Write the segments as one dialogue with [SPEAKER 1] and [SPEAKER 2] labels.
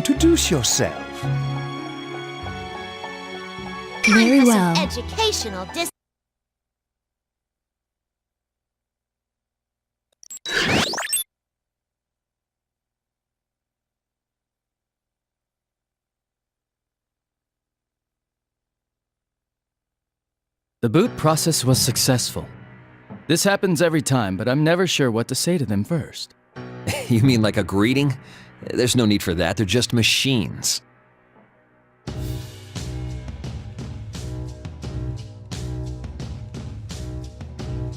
[SPEAKER 1] introduce yourself?
[SPEAKER 2] Very well.
[SPEAKER 3] Educational
[SPEAKER 4] The boot process was successful. This happens every time, but I'm never sure what to say to them first.
[SPEAKER 5] You mean like a greeting? There's no need for that, they're just machines.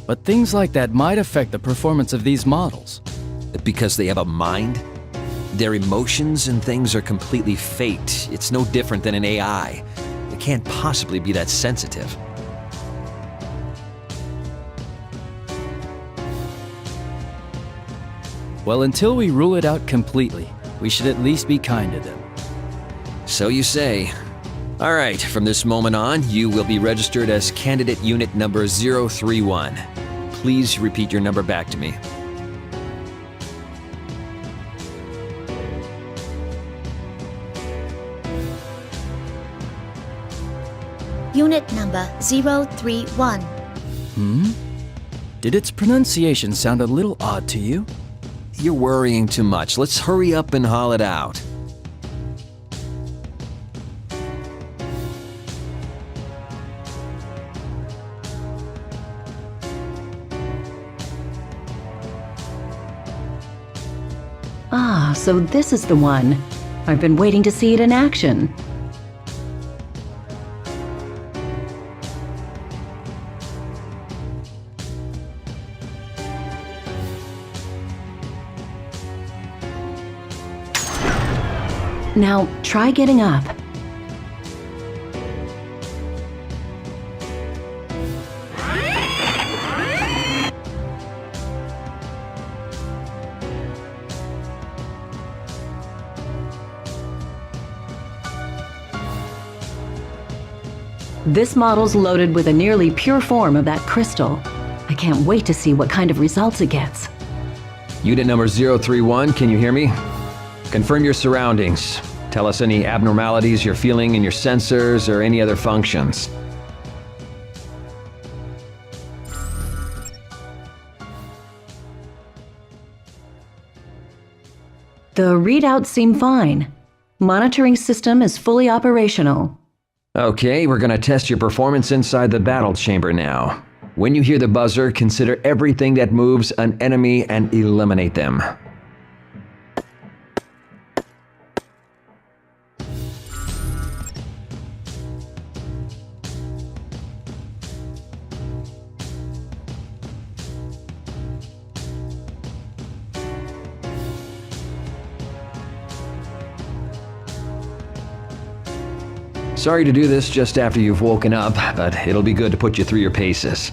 [SPEAKER 4] But things like that might affect the performance of these models.
[SPEAKER 5] Because they have a mind? Their emotions and things are completely faked. It's no different than an AI. It can't possibly be that sensitive.
[SPEAKER 4] Well, until we rule it out completely, we should at least be kind to them.
[SPEAKER 5] So you say. All right, from this moment on, you will be registered as candidate unit number 031. Please repeat your number back to me.
[SPEAKER 3] Unit number 031.
[SPEAKER 4] Did its pronunciation sound a little odd to you?
[SPEAKER 5] You're worrying too much. Let's hurry up and haul it out.
[SPEAKER 2] Ah, so this is the one. I've been waiting to see it in action. Now, try getting up. This model's loaded with a nearly pure form of that crystal. I can't wait to see what kind of results it gets.
[SPEAKER 5] Unit number 031, can you hear me? Confirm your surroundings. Tell us any abnormalities you're feeling in your sensors or any other functions.
[SPEAKER 2] The readouts seem fine. Monitoring system is fully operational.
[SPEAKER 5] Okay, we're gonna test your performance inside the battle chamber now. When you hear the buzzer, consider everything that moves an enemy and eliminate them. Sorry to do this just after you've woken up, but it'll be good to put you through your paces.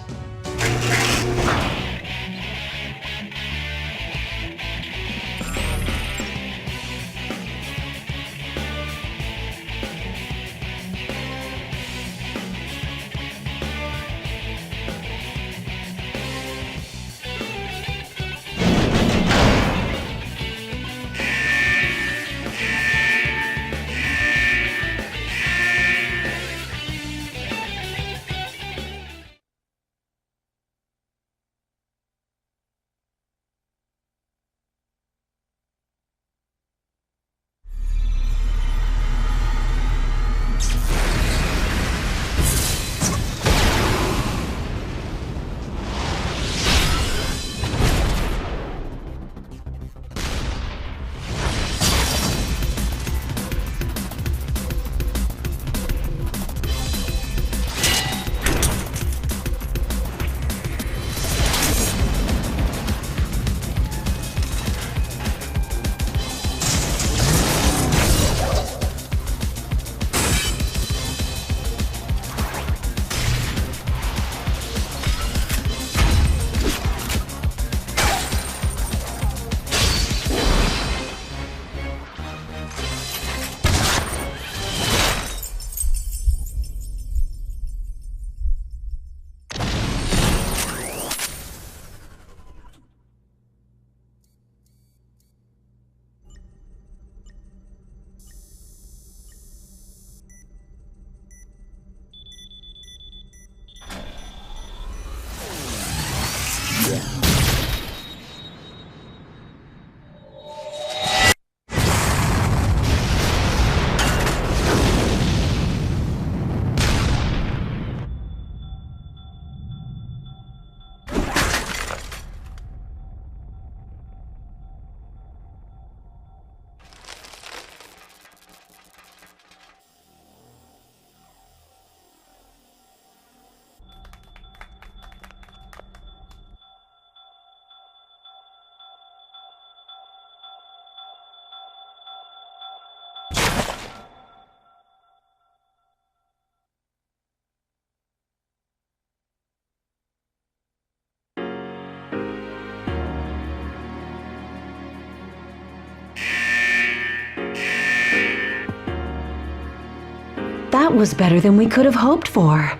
[SPEAKER 2] That was better than we could have hoped for.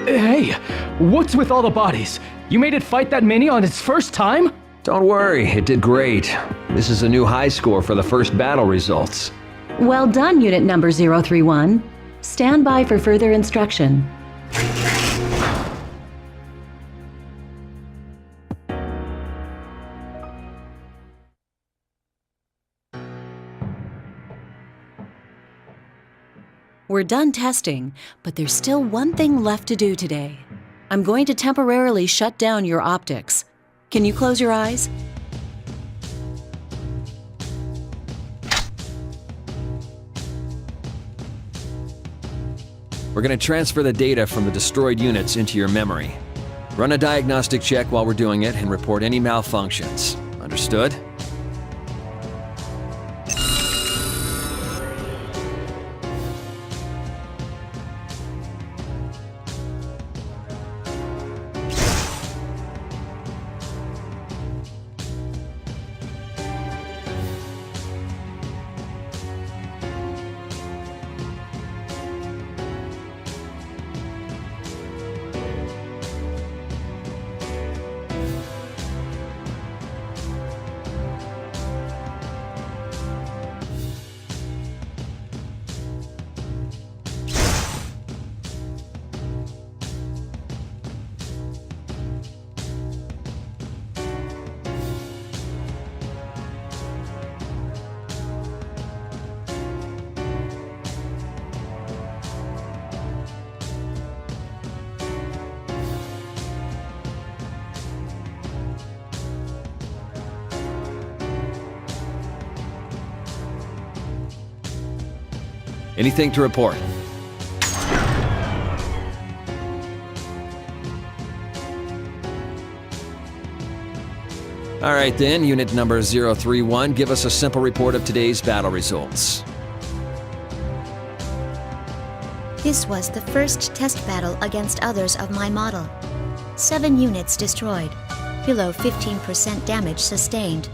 [SPEAKER 1] Hey, what's with all the bodies? You made it fight that many on its first time?
[SPEAKER 5] Don't worry, it did great. This is a new high score for the first battle results.
[SPEAKER 2] Well done, Unit Number 031. Stand by for further instruction. We're done testing, but there's still one thing left to do today. I'm going to temporarily shut down your optics. Can you close your eyes?
[SPEAKER 5] We're going to transfer the data from the destroyed units into your memory. Run a diagnostic check while we're doing it and report any malfunctions. Understood? Anything to report? All right then, Unit Number 031, give us a simple report of today's battle results.
[SPEAKER 3] This was the first test battle against others of my model. 7 units destroyed, below 15% damage sustained.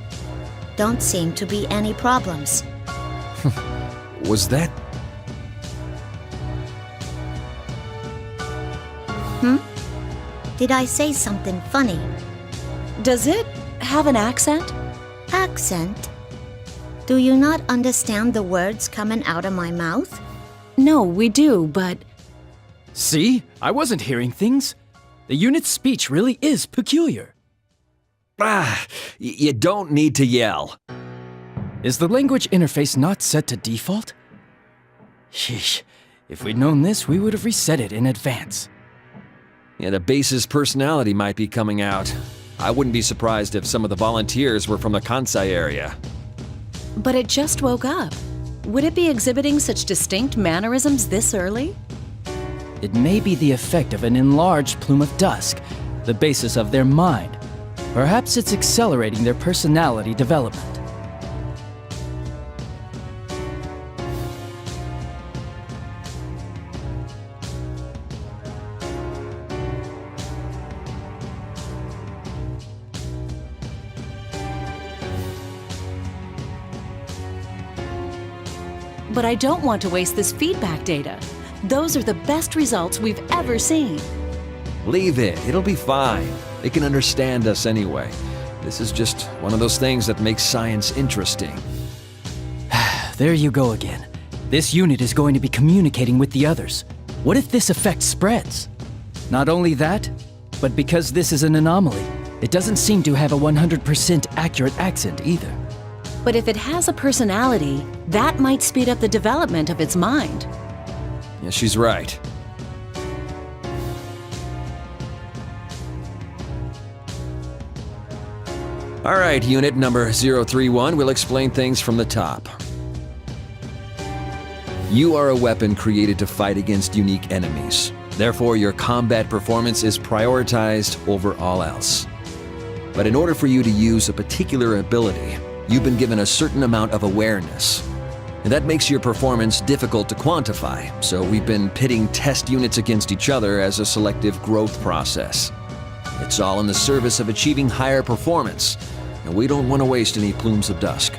[SPEAKER 3] Don't seem to be any problems.
[SPEAKER 5] Was that...
[SPEAKER 3] Did I say something funny?
[SPEAKER 2] Does it have an accent?
[SPEAKER 3] Accent? Do you not understand the words coming out of my mouth?
[SPEAKER 2] No, we do, but
[SPEAKER 4] See? I wasn't hearing things. The unit's speech really is peculiar.
[SPEAKER 5] You don't need to yell.
[SPEAKER 4] Is the language interface not set to default? Sheesh. If we'd known this, we would have reset it in advance.
[SPEAKER 5] Yeah, the base's personality might be coming out. I wouldn't be surprised if some of the volunteers were from the Kansai area.
[SPEAKER 2] But it just woke up. Would it be exhibiting such distinct mannerisms this early?
[SPEAKER 4] It may be the effect of an enlarged plume of dusk, the basis of their mind. Perhaps it's accelerating their personality development.
[SPEAKER 2] But I don't want to waste this feedback data. Those are the best results we've ever seen.
[SPEAKER 5] Leave it, it'll be fine. They can understand us anyway. This is just one of those things that makes science interesting.
[SPEAKER 4] There you go again. This unit is going to be communicating with the others. What if this effect spreads? Not only that, but because this is an anomaly, it doesn't seem to have a 100% accurate accent either.
[SPEAKER 2] But if it has a personality, that might speed up the development of its mind.
[SPEAKER 5] Yeah, she's right. All right, Unit Number 031, we'll explain things from the top. You are a weapon created to fight against unique enemies. Therefore, your combat performance is prioritized over all else. But in order for you to use a particular ability, you've been given a certain amount of awareness. And that makes your performance difficult to quantify, so we've been pitting test units against each other as a selective growth process. It's all in the service of achieving higher performance, and we don't want to waste any plumes of dusk.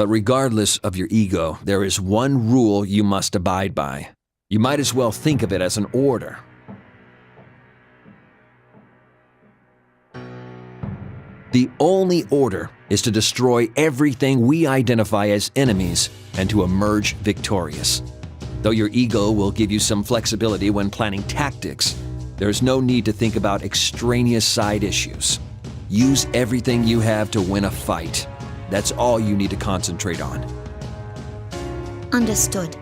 [SPEAKER 5] But regardless of your ego, there is one rule you must abide by. You might as well think of it as an order. The only order is to destroy everything we identify as enemies and to emerge victorious. Though your ego will give you some flexibility when planning tactics, there's no need to think about extraneous side issues. Use everything you have to win a fight. That's all you need to concentrate on.
[SPEAKER 3] Understood.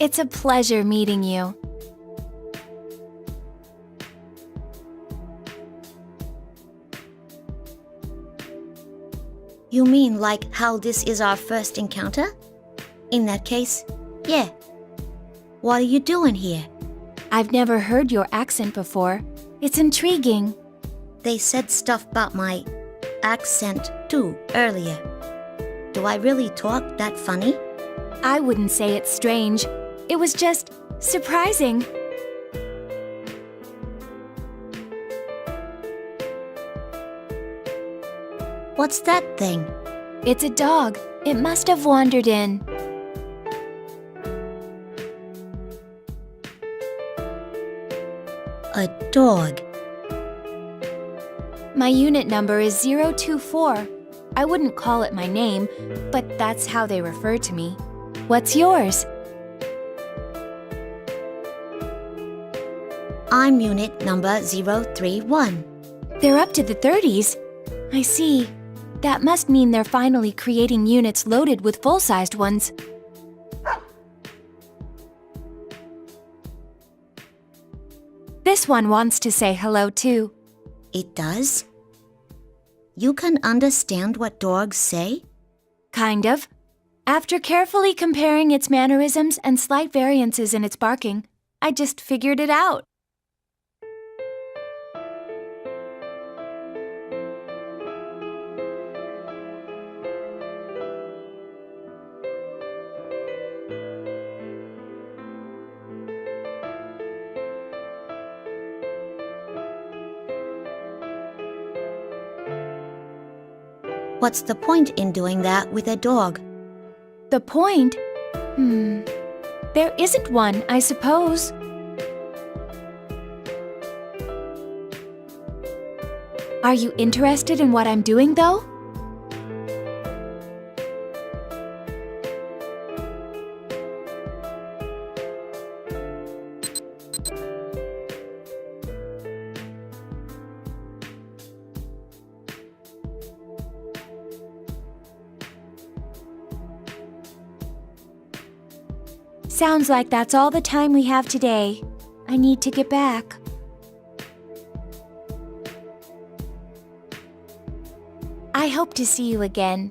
[SPEAKER 6] It's a pleasure meeting you.
[SPEAKER 3] You mean like how this is our first encounter? In that case, yeah. What are you doing here?
[SPEAKER 6] I've never heard your accent before. It's intriguing.
[SPEAKER 3] They said stuff about my accent too earlier. Do I really talk that funny?
[SPEAKER 6] I wouldn't say it's strange. It was just surprising.
[SPEAKER 3] What's that thing?
[SPEAKER 6] It's a dog. It must have wandered in.
[SPEAKER 3] A dog.
[SPEAKER 6] My unit number is 024. I wouldn't call it my name, but that's how they refer to me. What's yours?
[SPEAKER 3] I'm unit number 031.
[SPEAKER 6] They're up to the 30s. I see. That must mean they're finally creating units loaded with full-sized ones. This one wants to say hello too.
[SPEAKER 3] It does? You can understand what dogs say?
[SPEAKER 6] Kind of. After carefully comparing its mannerisms and slight variances in its barking, I just figured it out.
[SPEAKER 3] What's the point in doing that with a dog?
[SPEAKER 6] The point? There isn't one, I suppose. Are you interested in what I'm doing, though? Sounds like that's all the time we have today. I need to get back. I hope to see you again.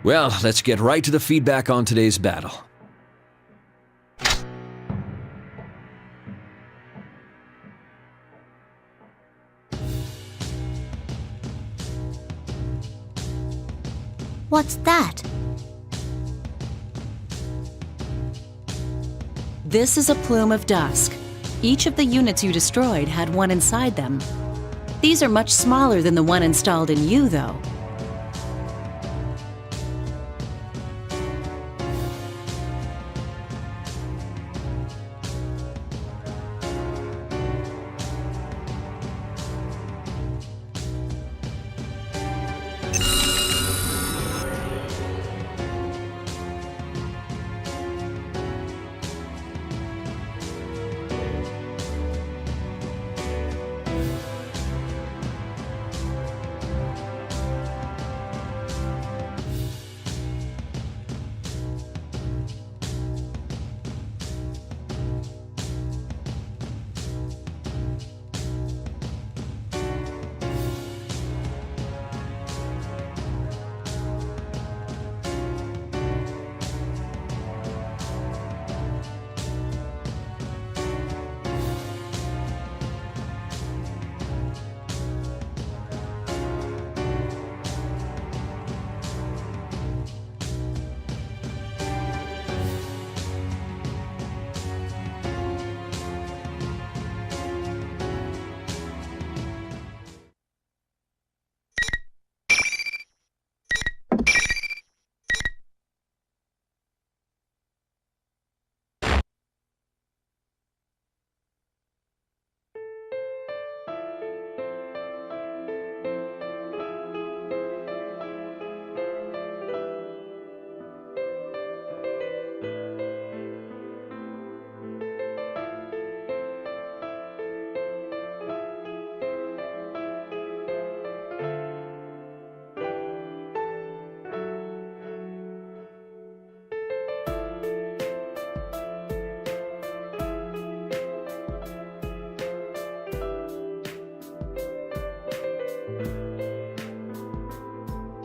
[SPEAKER 5] Well, let's get right to the feedback on today's battle.
[SPEAKER 3] What's that?
[SPEAKER 2] This is a plume of dust. Each of the units you destroyed had one inside them. These are much smaller than the one installed in you, though.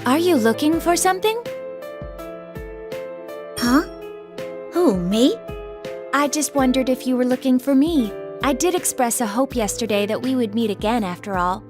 [SPEAKER 6] Are you looking for something?
[SPEAKER 3] Huh? Who, me?
[SPEAKER 6] I just wondered if you were looking for me. I did express a hope yesterday that we would meet again after all.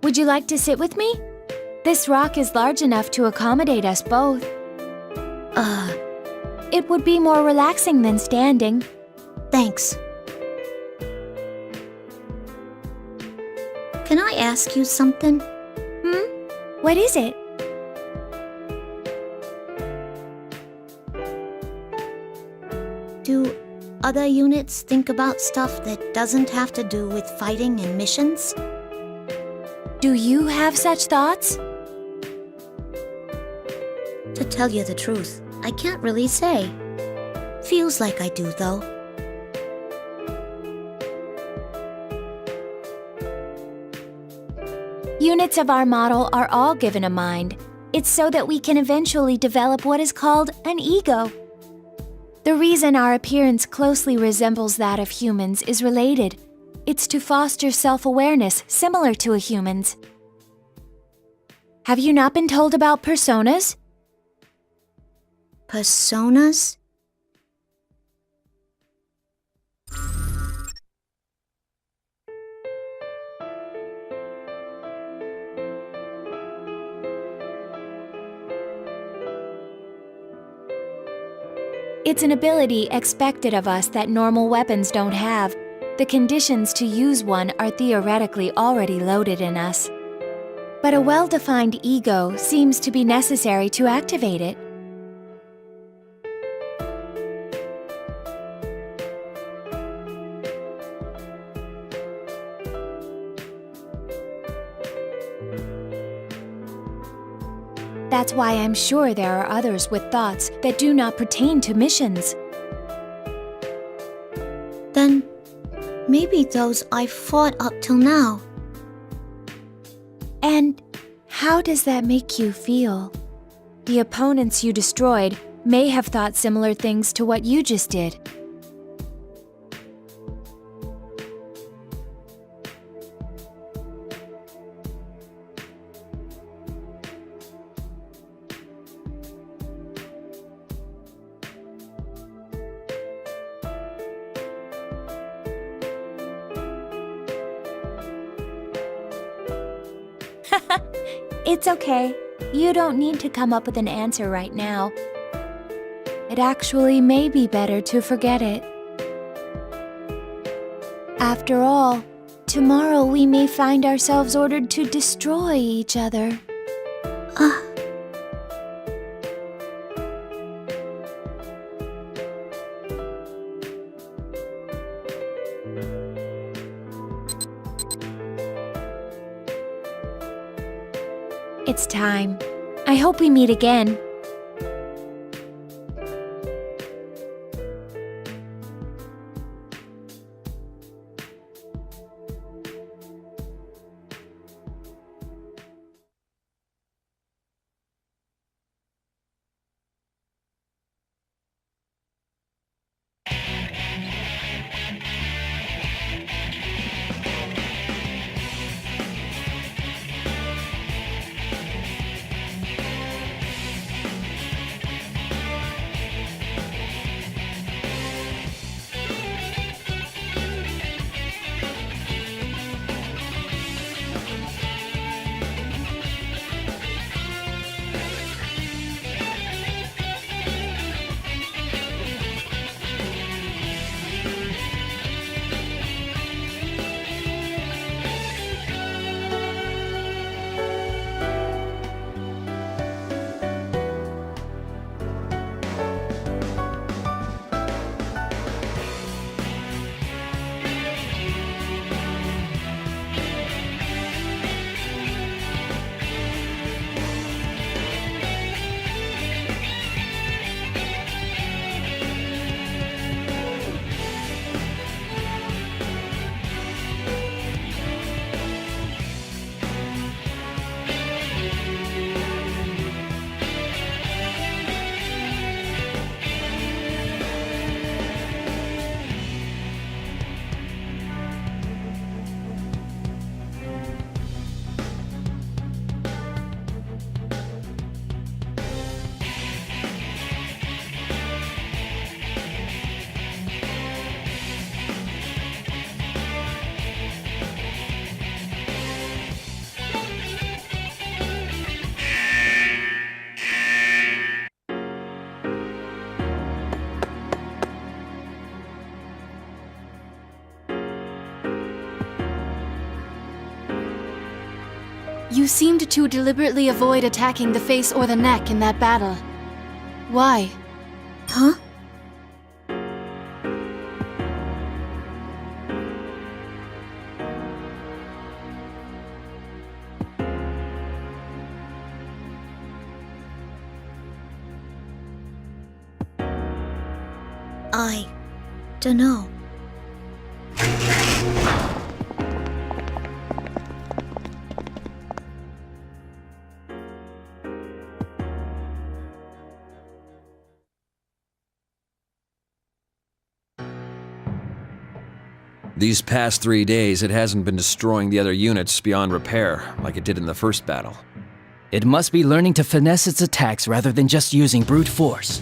[SPEAKER 6] Would you like to sit with me? This rock is large enough to accommodate us both. It would be more relaxing than standing.
[SPEAKER 3] Thanks. Can I ask you something?
[SPEAKER 6] What is it?
[SPEAKER 3] Do other units think about stuff that doesn't have to do with fighting and missions?
[SPEAKER 6] Do you have such thoughts?
[SPEAKER 3] To tell you the truth, I can't really say. Feels like I do, though.
[SPEAKER 6] Units of our model are all given a mind. It's so that we can eventually develop what is called an ego. The reason our appearance closely resembles that of humans is related. It's to foster self-awareness similar to a human's. Have you not been told about personas?
[SPEAKER 3] Personas?
[SPEAKER 6] It's an ability expected of us that normal weapons don't have. The conditions to use one are theoretically already loaded in us. But a well-defined ego seems to be necessary to activate it. That's why I'm sure there are others with thoughts that do not pertain to missions.
[SPEAKER 3] Then, Maybe those I've fought up till now.
[SPEAKER 6] And how does that make you feel? The opponents you destroyed may have thought similar things to what you just did. It's okay. You don't need to come up with an answer right now. It actually may be better to forget it. After all, tomorrow we may find ourselves ordered to destroy each other. It's time. I hope we meet again.
[SPEAKER 7] You seemed to deliberately avoid attacking the face or the neck in that battle. Why?
[SPEAKER 3] Huh? I dunno.
[SPEAKER 5] These past 3 days, it hasn't been destroying the other units beyond repair, like it did in the first battle.
[SPEAKER 4] It must be learning to finesse its attacks rather than just using brute force.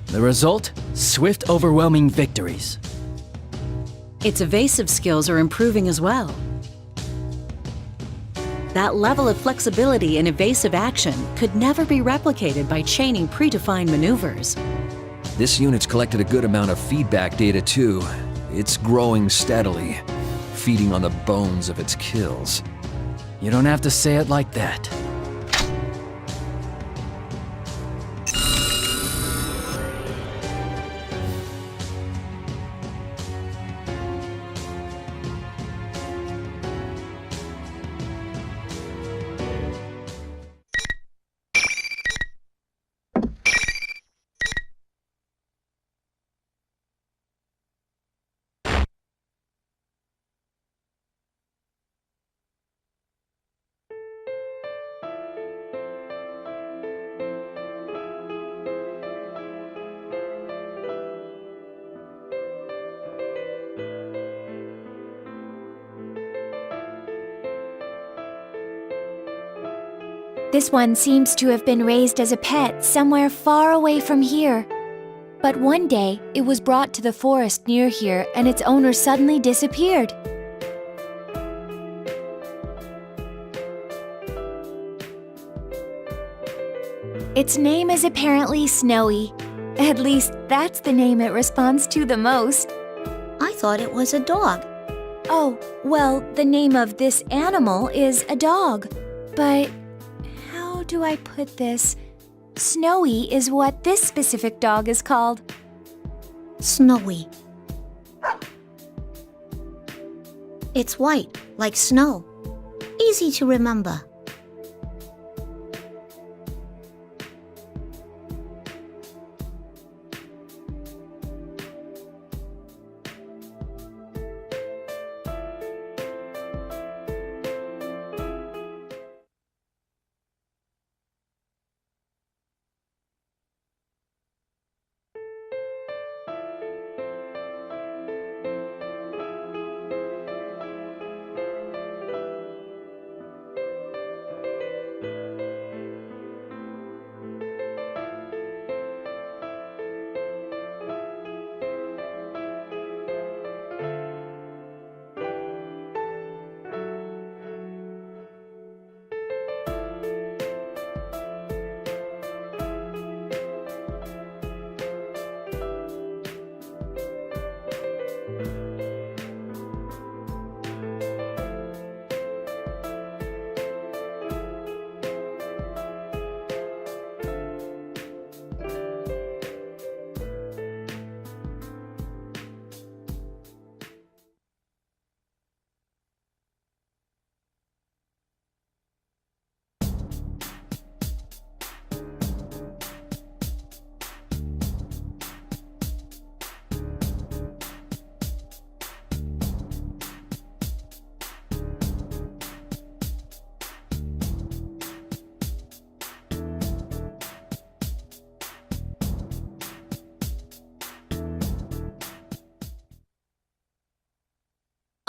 [SPEAKER 4] The result? Swift, overwhelming victories.
[SPEAKER 2] Its evasive skills are improving as well. That level of flexibility and evasive action could never be replicated by chaining predefined maneuvers.
[SPEAKER 5] This unit's collected a good amount of feedback data too. It's growing steadily, feeding on the bones of its kills.
[SPEAKER 4] You don't have to say it like that.
[SPEAKER 6] This one seems to have been raised as a pet somewhere far away from here. But one day, it was brought to the forest near here and its owner suddenly disappeared. Its name is apparently Snowy. At least, that's the name it responds to the most.
[SPEAKER 3] I thought it was a dog.
[SPEAKER 6] Oh, well, the name of this animal is a dog. But how do I put this? Snowy is what this specific dog is called.
[SPEAKER 3] Snowy. It's white, like snow. Easy to remember.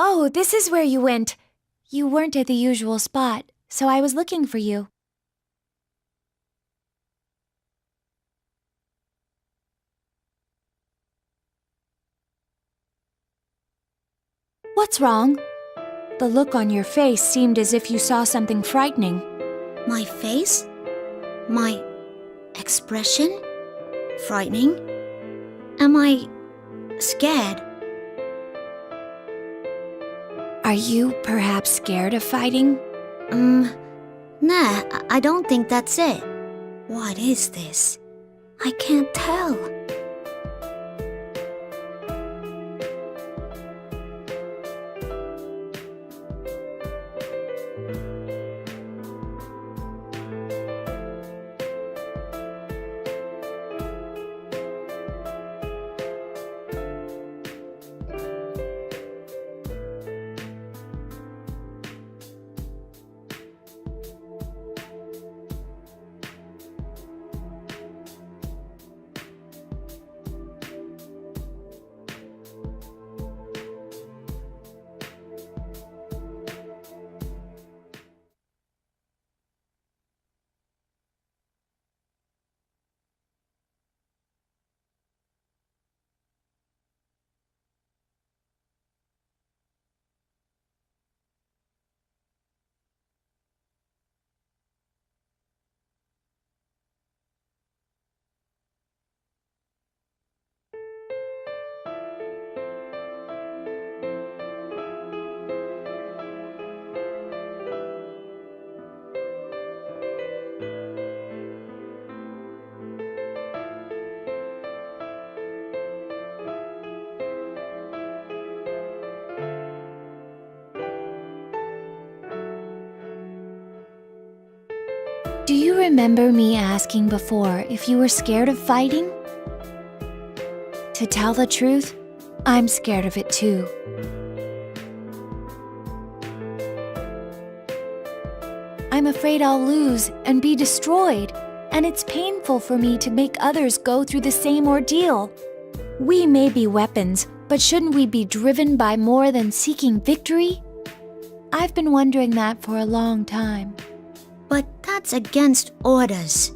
[SPEAKER 6] Oh, this is where you went. You weren't at the usual spot, so I was looking for you. What's wrong? The look on your face seemed as if you saw something frightening.
[SPEAKER 3] My face? My expression? Frightening? Am I scared?
[SPEAKER 6] Are you perhaps scared of fighting?
[SPEAKER 3] Nah, I don't think that's it. What is this? I can't tell.
[SPEAKER 6] Do you remember me asking before if you were scared of fighting? To tell the truth, I'm scared of it too. I'm afraid I'll lose and be destroyed, and it's painful for me to make others go through the same ordeal. We may be weapons, but shouldn't we be driven by more than seeking victory? I've been wondering that for a long time.
[SPEAKER 3] But that That's against orders.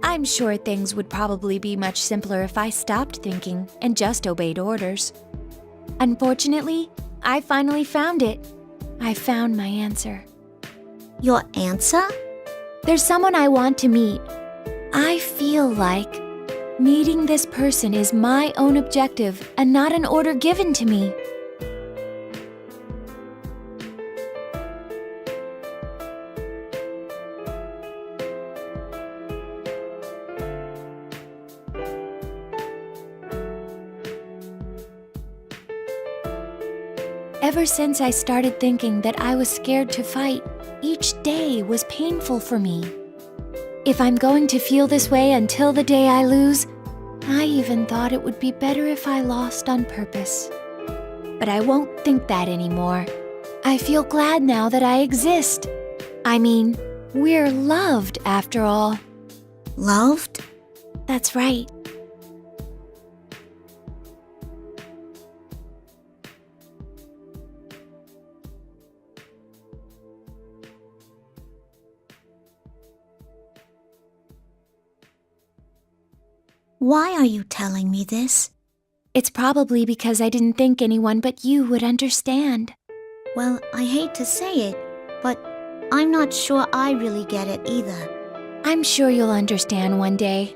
[SPEAKER 6] I'm sure things would probably be much simpler if I stopped thinking and just obeyed orders. Unfortunately, I finally found it. I found my answer.
[SPEAKER 3] Your answer?
[SPEAKER 6] There's someone I want to meet. I feel like meeting this person is my own objective and not an order given to me. Ever since I started thinking that I was scared to fight, each day was painful for me. If I'm going to feel this way until the day I lose, I even thought it would be better if I lost on purpose. But I won't think that anymore. I feel glad now that I exist. I mean, we're loved after all.
[SPEAKER 3] Loved?
[SPEAKER 6] That's right.
[SPEAKER 3] Why are you telling me this?
[SPEAKER 6] It's probably because I didn't think anyone but you would understand.
[SPEAKER 3] Well, I hate to say it, but I'm not sure I really get it either.
[SPEAKER 6] I'm sure you'll understand one day.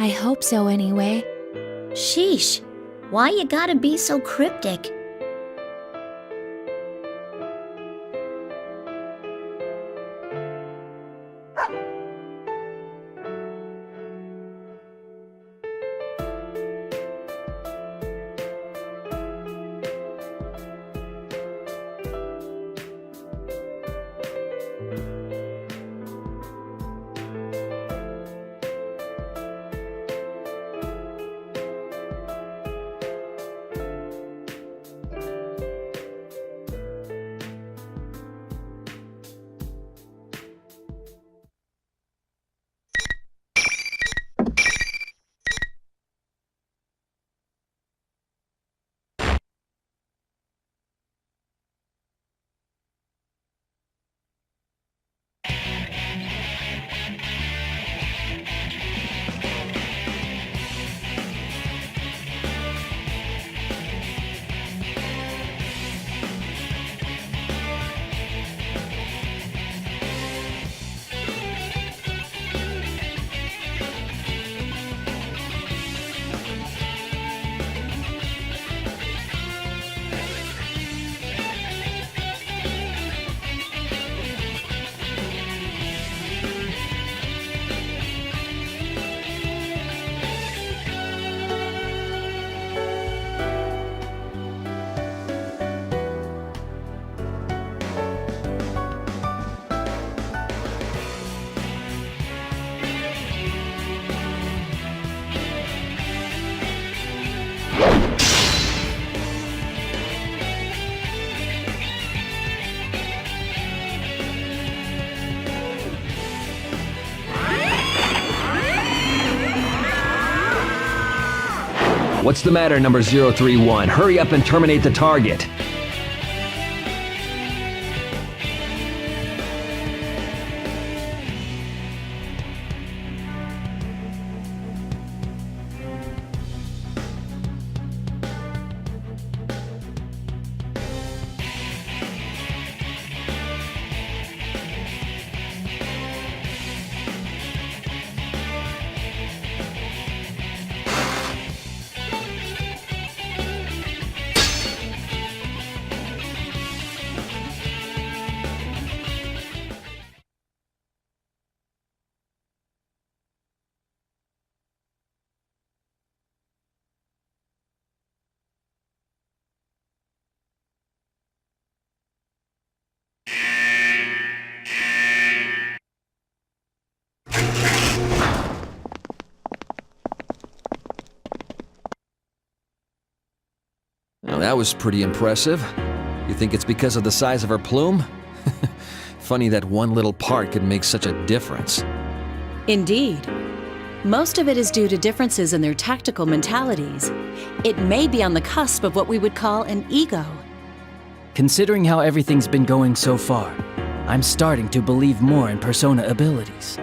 [SPEAKER 6] I hope so anyway.
[SPEAKER 3] Sheesh, why you gotta be so cryptic?
[SPEAKER 5] What's the matter, number 031? Hurry up and terminate the target. Well, that was pretty impressive. You think it's because of the size of her plume? Funny that one little part could make such a difference.
[SPEAKER 2] Indeed. Most of it is due to differences in their tactical mentalities. It may be on the cusp of what we would call an ego.
[SPEAKER 4] Considering how everything's been going so far, I'm starting to believe more in persona abilities.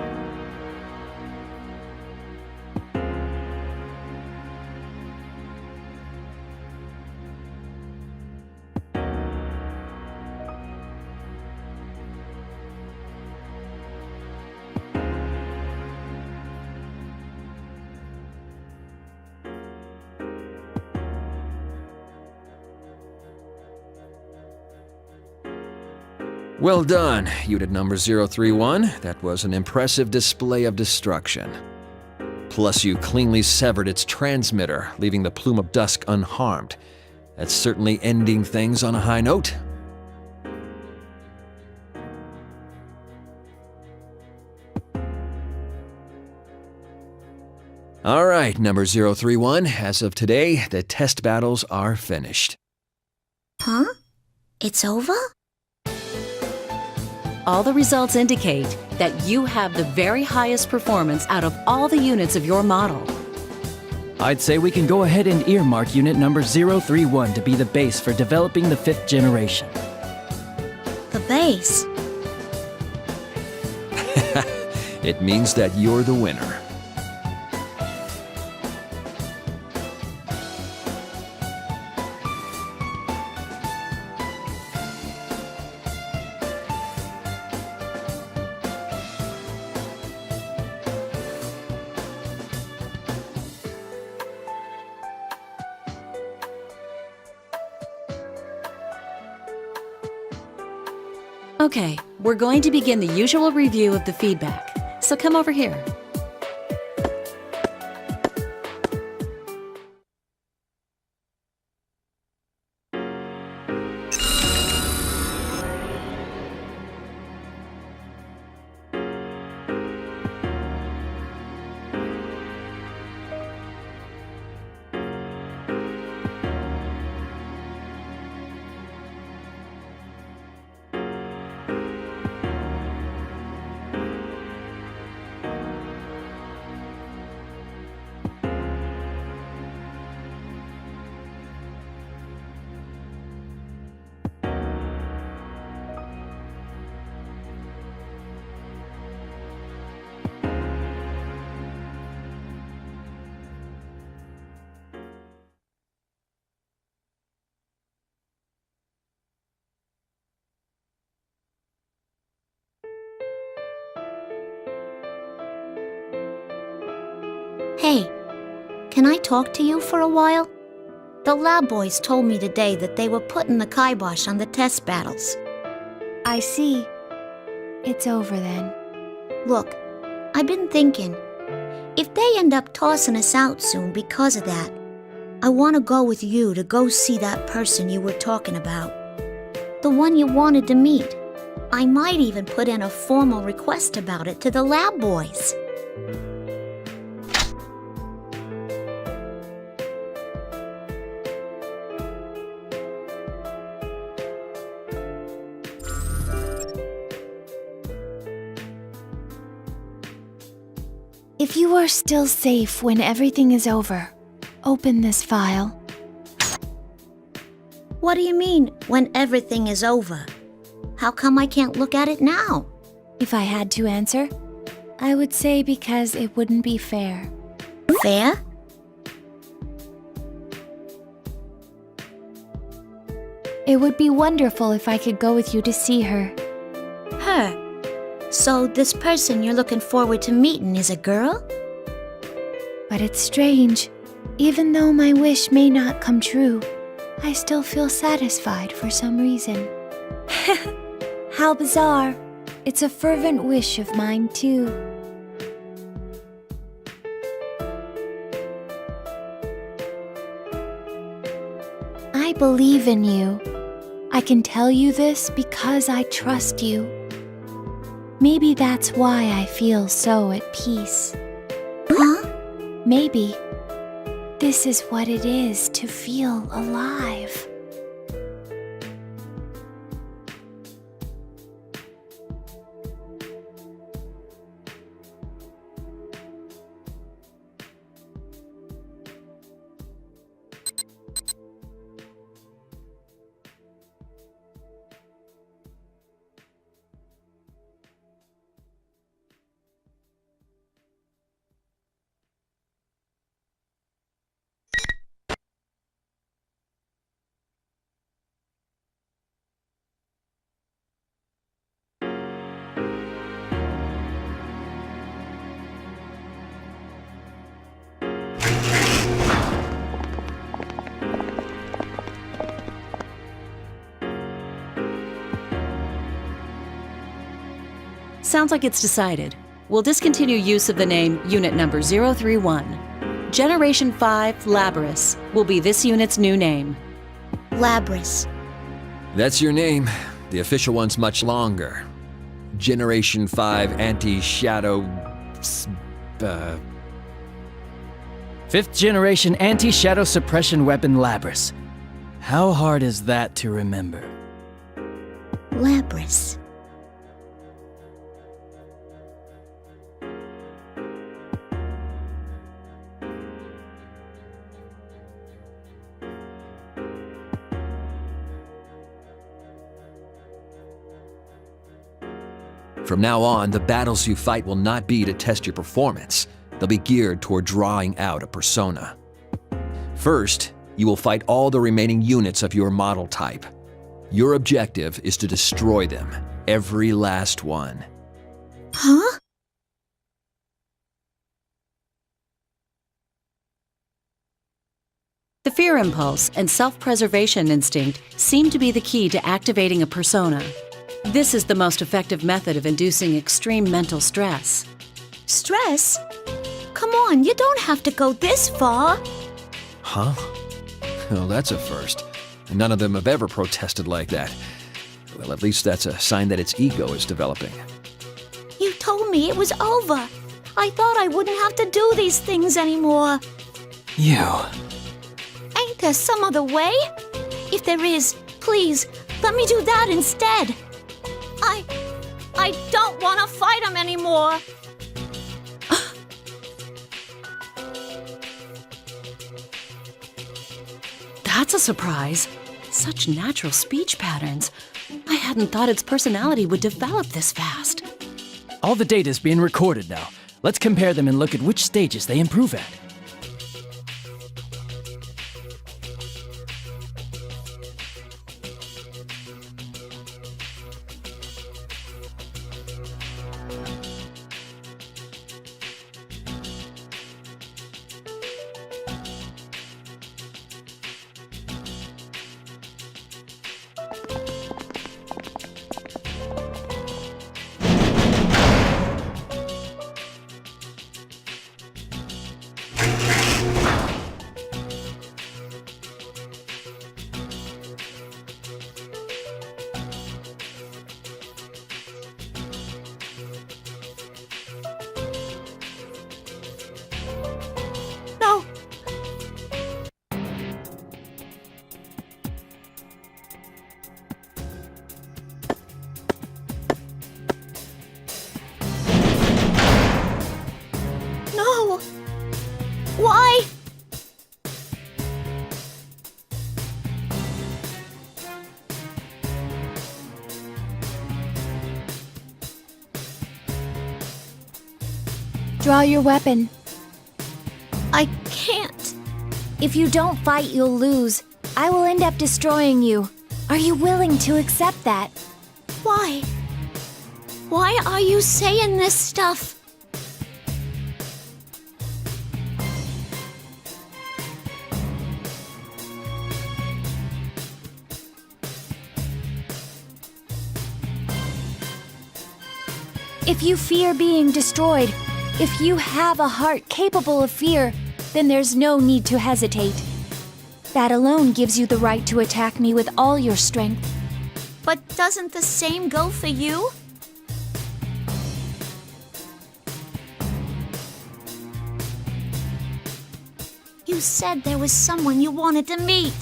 [SPEAKER 5] Well done, unit number 031. That was an impressive display of destruction. Plus, you cleanly severed its transmitter, leaving the Plume of Dusk unharmed. That's certainly ending things on a high note. All right, number 031. As of today, the test battles are finished.
[SPEAKER 3] Huh? It's over?
[SPEAKER 2] All the results indicate that you have the very highest performance out of all the units of your model.
[SPEAKER 4] I'd say we can go ahead and earmark unit number 031 to be the base for developing the 5th generation.
[SPEAKER 3] The base?
[SPEAKER 5] It means that you're the winner.
[SPEAKER 2] Okay, we're going to begin the usual review of the feedback, so come over here.
[SPEAKER 3] Hey, can I talk to you for a while? The lab boys told me today that they were putting the kibosh on the test battles.
[SPEAKER 6] I see. It's over then.
[SPEAKER 3] Look, I've been thinking, if they end up tossing us out soon because of that, I want to go with you to go see that person you were talking about. The one you wanted to meet. I might even put in a formal request about it to the lab boys.
[SPEAKER 6] If you are still safe when everything is over, open this file.
[SPEAKER 3] What do you mean, when everything is over? How come I can't look at it now?
[SPEAKER 6] If I had to answer, I would say because it wouldn't be fair.
[SPEAKER 3] Fair?
[SPEAKER 6] It would be wonderful if I could go with you to see her.
[SPEAKER 3] Her? So this person you're looking forward to meeting is a girl?
[SPEAKER 6] But it's strange. Even though my wish may not come true, I still feel satisfied for some reason. How bizarre. It's a fervent wish of mine, too. I believe in you. I can tell you this because I trust you. Maybe that's why I feel so at peace.
[SPEAKER 3] Huh?
[SPEAKER 6] Maybe this is what it is to feel alive.
[SPEAKER 2] Sounds like it's decided. We'll discontinue use of the name Unit Number 031. Generation 5 Labris will be this unit's new name.
[SPEAKER 3] Labris.
[SPEAKER 5] That's your name. The official one's much longer. Generation 5 Anti-Shadow...
[SPEAKER 4] 5th generation anti-shadow suppression weapon Labris. How hard is that to remember?
[SPEAKER 3] Labris.
[SPEAKER 5] From now on, the battles you fight will not be to test your performance. They'll be geared toward drawing out a persona. First, you will fight all the remaining units of your model type. Your objective is to destroy them, every last one.
[SPEAKER 3] Huh?
[SPEAKER 2] The fear impulse and self-preservation instinct seem to be the key to activating a persona. This is the most effective method of inducing extreme mental stress.
[SPEAKER 3] Stress? Come on, you don't have to go this far.
[SPEAKER 5] Huh? Well, that's a first. None of them have ever protested like that. Well, at least that's a sign that its ego is developing.
[SPEAKER 3] You told me it was over. I thought I wouldn't have to do these things anymore.
[SPEAKER 4] You.
[SPEAKER 3] Ain't there some other way? If there is, please, let me do that instead. I don't want to fight him anymore.
[SPEAKER 2] That's a surprise. Such natural speech patterns. I hadn't thought its personality would develop this fast.
[SPEAKER 4] All the data's being recorded now. Let's compare them and look at which stages they improve at.
[SPEAKER 3] No. No. Why?
[SPEAKER 6] Draw your weapon.
[SPEAKER 3] I can't.
[SPEAKER 6] If you don't fight, you'll lose. I will end up destroying you. Are you willing to accept that?
[SPEAKER 3] Why? Why are you saying this stuff?
[SPEAKER 6] If you fear being destroyed, if you have a heart capable of fear, then there's no need to hesitate. That alone gives you the right to attack me with all your strength.
[SPEAKER 3] But doesn't the same go for you? You said there was someone you wanted to meet.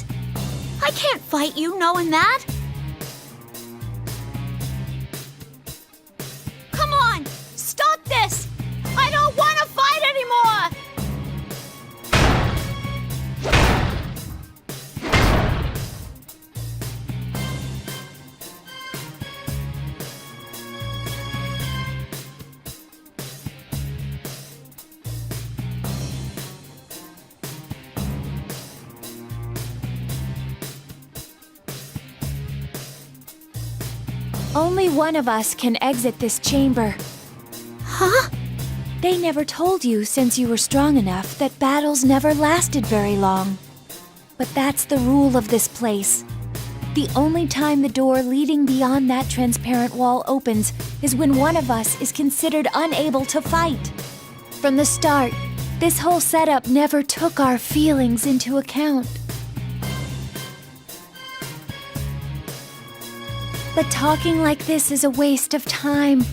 [SPEAKER 3] I can't fight you knowing that. Come on, stop this! I don't want to fight anymore!
[SPEAKER 6] Only one of us can exit this chamber.
[SPEAKER 3] Huh?
[SPEAKER 6] They never told you, since you were strong enough, that battles never lasted very long. But that's the rule of this place. The only time the door leading beyond that transparent wall opens is when one of us is considered unable to fight. From the start, this whole setup never took our feelings into account. But talking like this is a waste of time.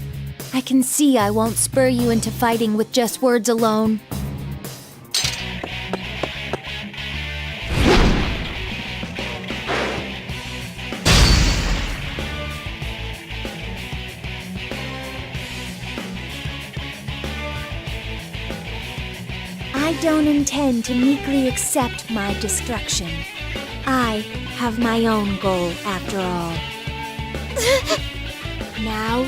[SPEAKER 6] I can see I won't spur you into fighting with just words alone. I don't intend to meekly accept my destruction. I have my own goal, after all. Now,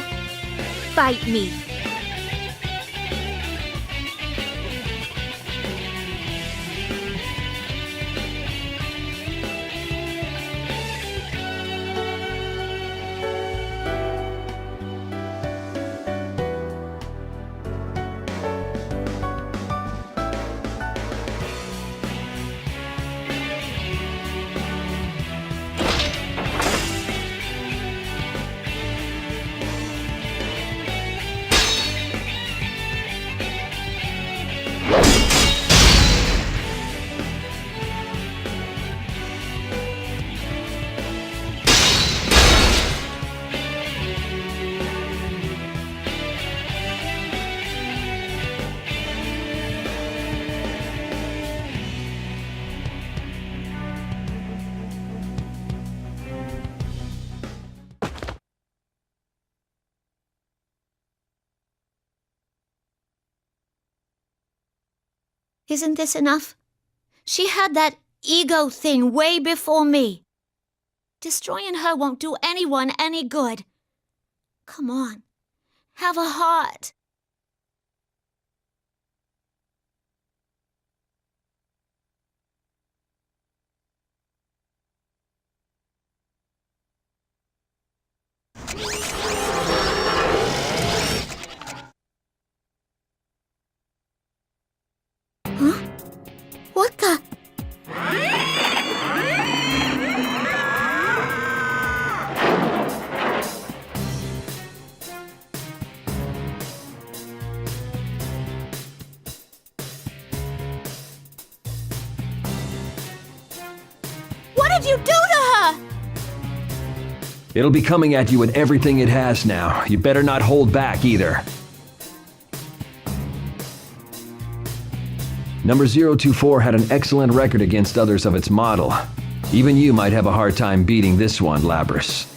[SPEAKER 6] fight me.
[SPEAKER 3] Isn't this enough? She had that ego thing way before me. Destroying her won't do anyone any good. Come on, have a heart. Huh? What the? What did you do to her?
[SPEAKER 5] It'll be coming at you with everything it has now. You better not hold back either. Number 024 had an excellent record against others of its model. Even you might have a hard time beating this one, Labrys.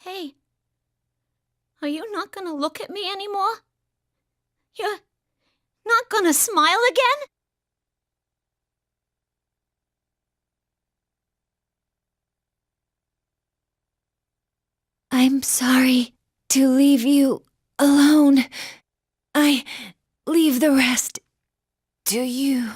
[SPEAKER 3] Hey, are you not gonna look at me anymore? You're not gonna smile again?
[SPEAKER 6] I'm sorry to leave you alone. I leave the rest to you.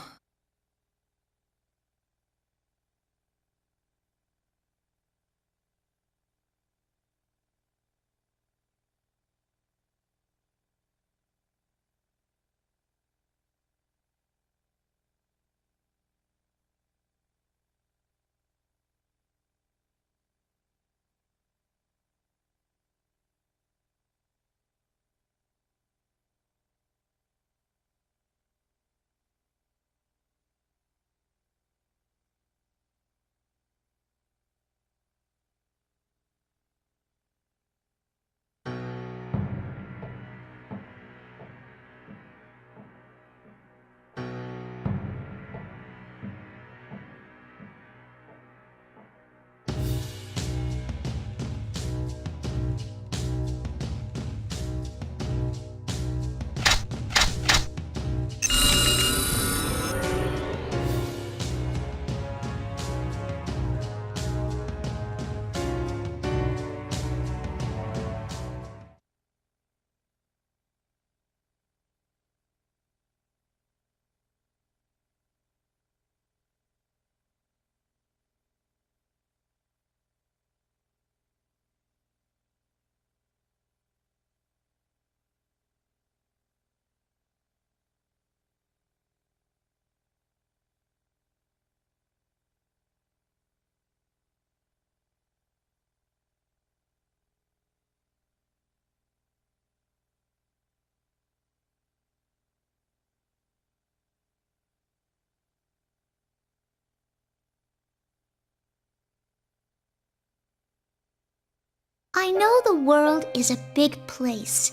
[SPEAKER 3] I know the world is a big place,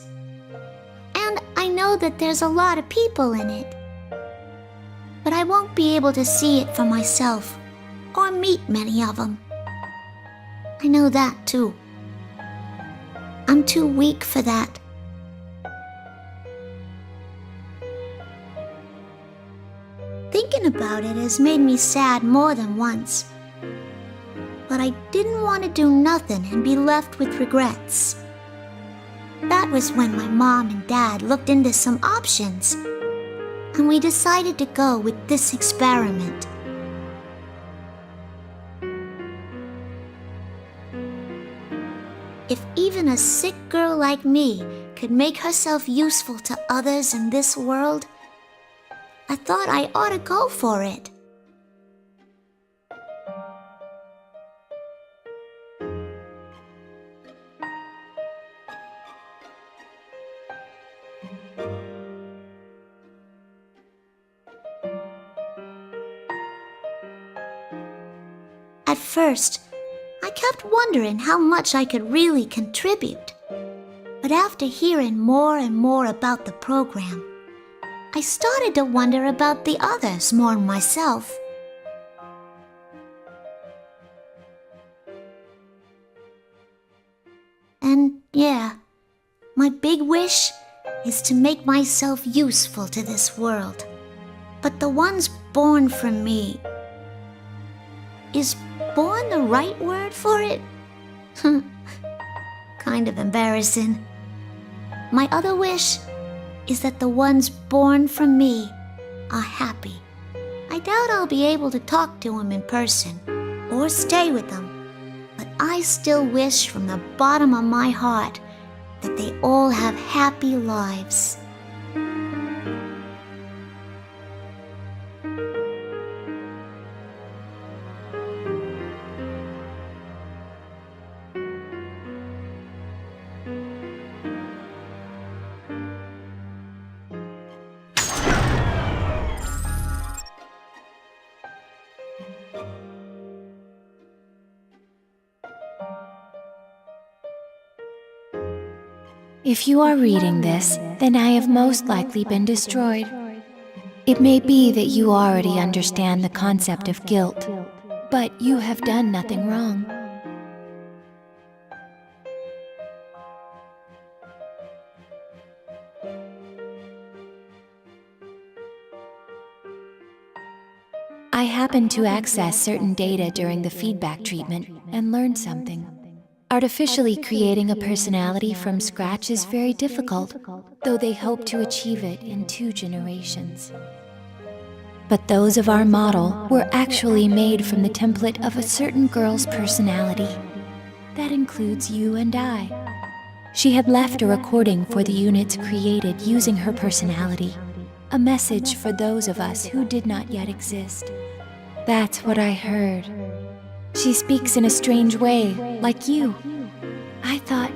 [SPEAKER 3] and I know that there's a lot of people in it. But I won't be able to see it for myself, or meet many of them. I know that too. I'm too weak for that. Thinking about it has made me sad more than once. But I didn't want to do nothing and be left with regrets. That was when my mom and dad looked into some options, and we decided to go with this experiment. If even a sick girl like me could make herself useful to others in this world, I thought I ought to go for it. At first, I kept wondering how much I could really contribute. But after hearing more and more about the program, I started to wonder about the others more than myself. And yeah, my big wish is to make myself useful to this world. But the ones born from me, is born the right word for it? Kind of embarrassing. My other wish is that the ones born from me are happy. I doubt I'll be able to talk to them in person or stay with them, but I still wish from the bottom of my heart that they all have happy lives.
[SPEAKER 6] If you are reading this, then I have most likely been destroyed. It may be that you already understand the concept of guilt, but you have done nothing wrong. I happened to access certain data during the feedback treatment and learned something. Artificially creating a personality from scratch is very difficult, though they hope to achieve it in 2 generations. But those of our model were actually made from the template of a certain girl's personality. That includes you and I. She had left a recording for the units created using her personality, a message for those of us who did not yet exist. That's what I heard. She speaks in a strange way, like you. I thought,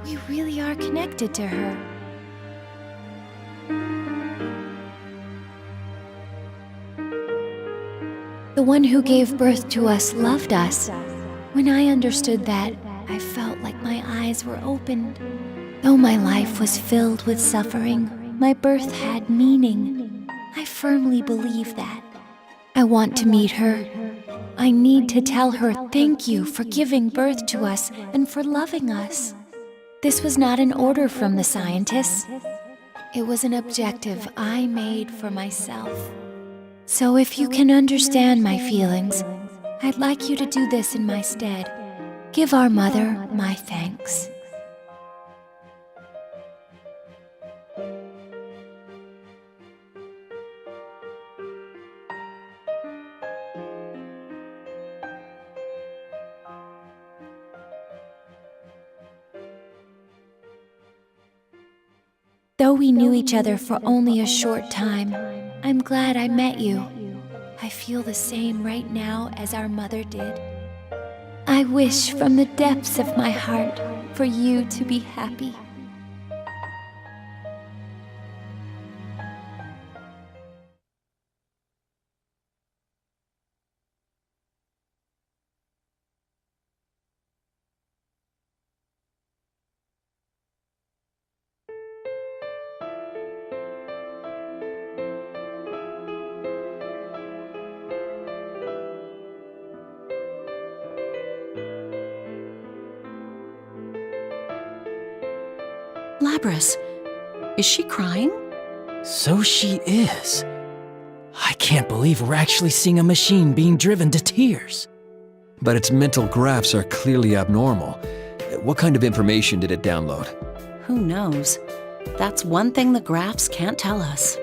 [SPEAKER 6] we really are connected to her. The one who gave birth to us loved us. When I understood that, I felt like my eyes were opened. Though my life was filled with suffering, my birth had meaning. I firmly believe that. I want to meet her. I need to tell her thank you for giving birth to us and for loving us. This was not an order from the scientists. It was an objective I made for myself. So if you can understand my feelings, I'd like you to do this in my stead. Give our mother my thanks. Though we knew each other for only a short time, I'm glad I met you. I feel the same right now as our mother did. I wish from the depths of my heart for you to be happy.
[SPEAKER 2] Labrys. Is she crying?
[SPEAKER 4] So she is. I can't believe we're actually seeing a machine being driven to tears.
[SPEAKER 5] But its mental graphs are clearly abnormal. What kind of information did it download?
[SPEAKER 2] Who knows? That's one thing the graphs can't tell us.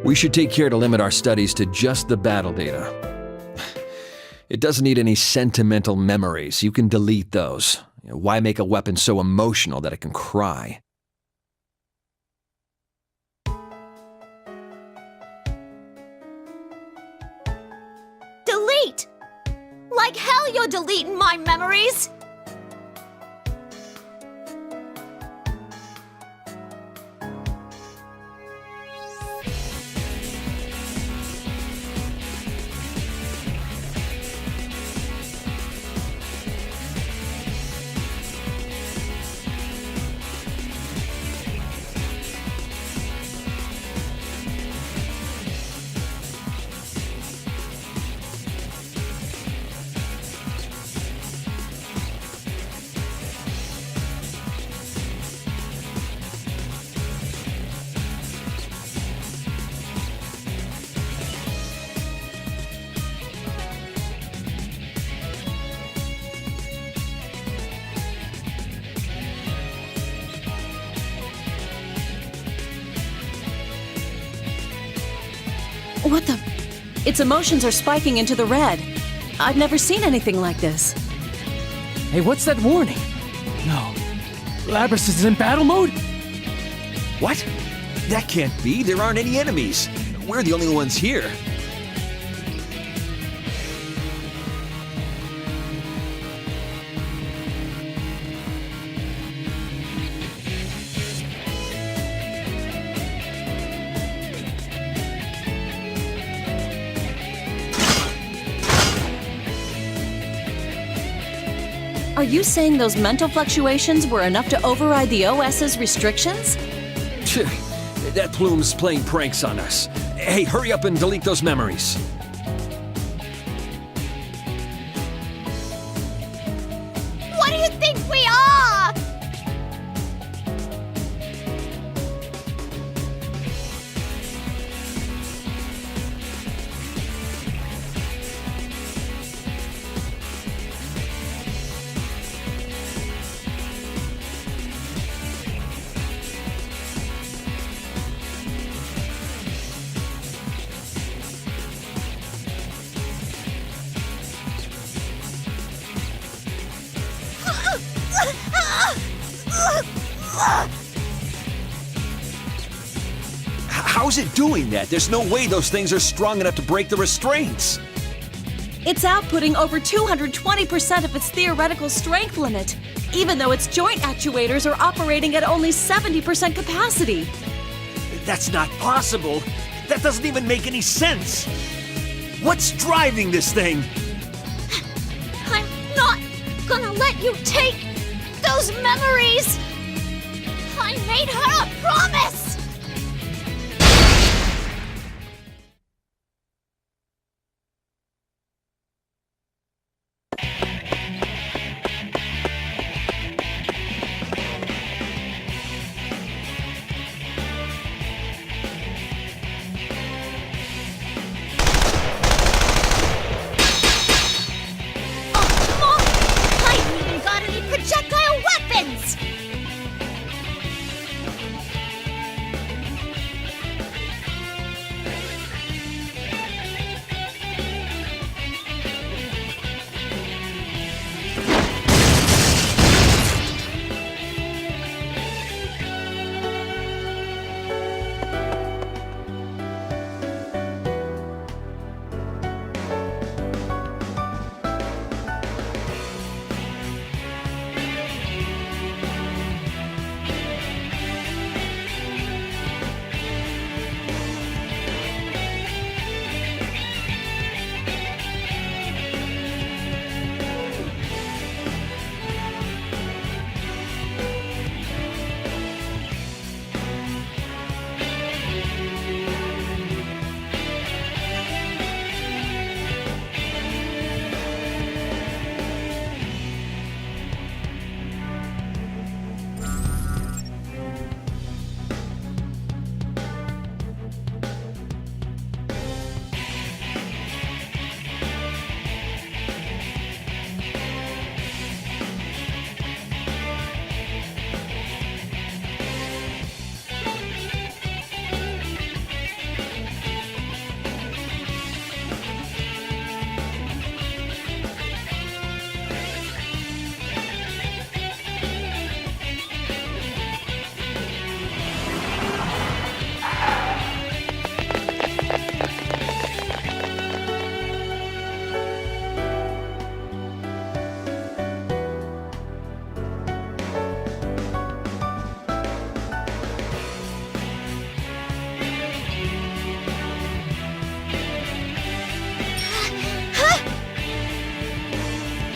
[SPEAKER 5] We should take care to limit our studies to just the battle data. It doesn't need any sentimental memories. You can delete those. Why make a weapon so emotional that it can cry?
[SPEAKER 8] Delete! Like hell you're deleting my memories!
[SPEAKER 2] What the? Its emotions are spiking into the red. I've never seen anything like this.
[SPEAKER 4] Hey, what's that warning?
[SPEAKER 1] No. Labrys is in battle mode?
[SPEAKER 5] What? That can't be. There aren't any enemies. We're the only ones here.
[SPEAKER 2] Are you saying those mental fluctuations were enough to override the OS's restrictions?
[SPEAKER 5] That plume's playing pranks on us. Hey, hurry up and delete those memories.
[SPEAKER 8] What do you think we are?
[SPEAKER 5] How's it doing that? There's no way those things are strong enough to break the restraints.
[SPEAKER 2] It's outputting over 220% of its theoretical strength limit, even though its joint actuators are operating at only 70% capacity.
[SPEAKER 5] That's not possible. That doesn't even make any sense. What's driving this thing?
[SPEAKER 8] I'm not gonna let you take those memories! I made her a promise!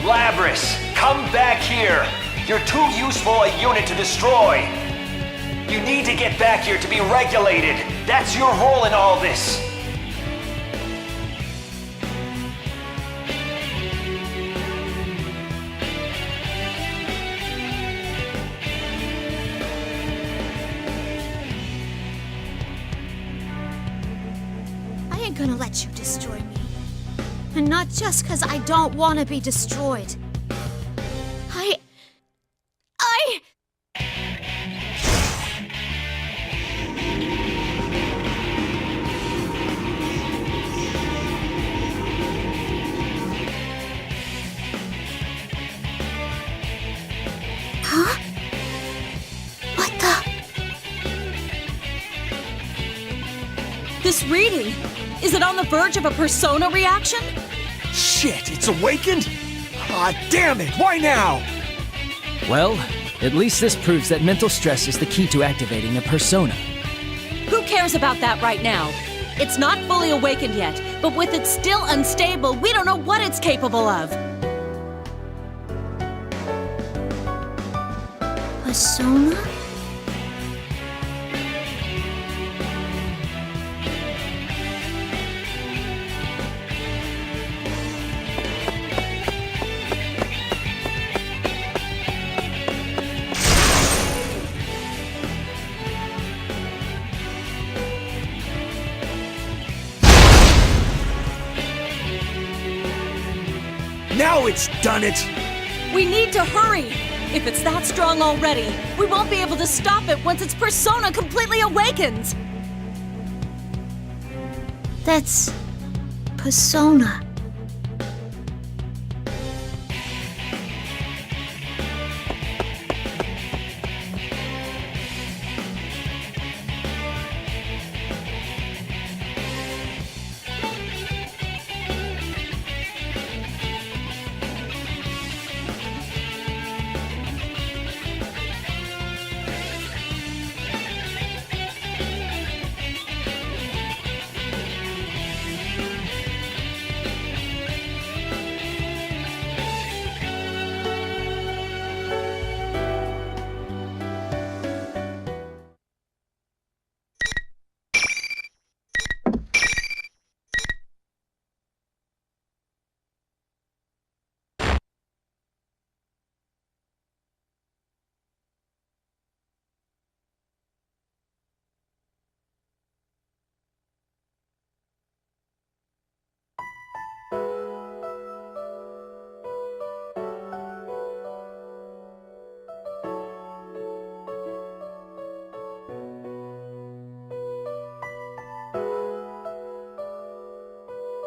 [SPEAKER 9] Labrys, come back here! You're too useful a unit to destroy! You need to get back here to be regulated! That's your role in all this!
[SPEAKER 3] I ain't gonna let you destroy me. And not just 'cause I don't want to be destroyed. I... Huh? What the...
[SPEAKER 2] This reading, is it on the verge of a persona reaction?
[SPEAKER 10] Shit, it's awakened? Ah, damn it, why now?
[SPEAKER 4] Well, at least this proves that mental stress is the key to activating a persona.
[SPEAKER 2] Who cares about that right now? It's not fully awakened yet, but with it still unstable, we don't know what it's capable of.
[SPEAKER 3] Persona?
[SPEAKER 10] Now it's done it!
[SPEAKER 2] We need to hurry! If it's that strong already, we won't be able to stop it once its persona completely awakens!
[SPEAKER 3] That's... persona.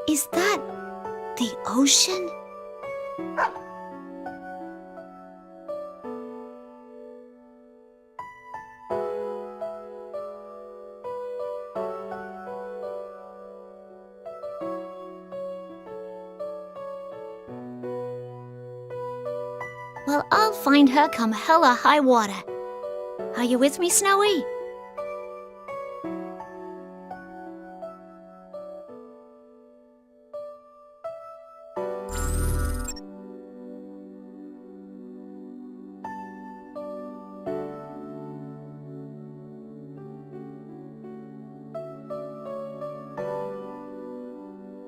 [SPEAKER 3] Is that the ocean? Well, I'll find her come hella high water. Are you with me, Snowy?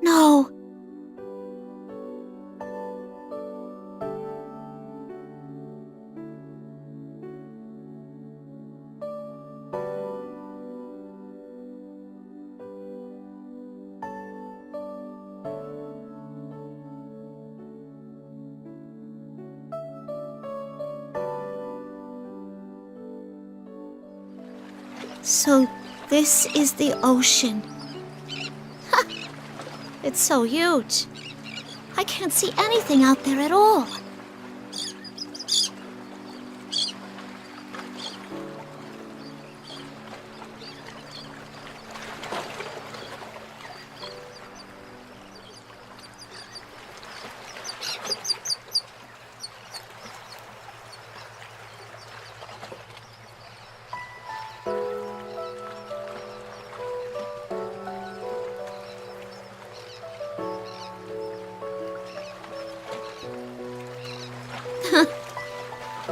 [SPEAKER 3] No. So this is the ocean. Ha! It's so huge. I can't see anything out there at all.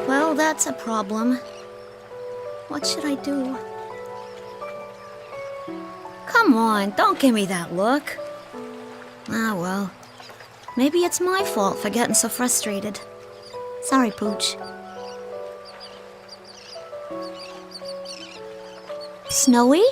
[SPEAKER 3] Well, that's a problem. What should I do? Come on, don't give me that look. Ah, well. Maybe it's my fault for getting so frustrated. Sorry, Pooch. Snowy?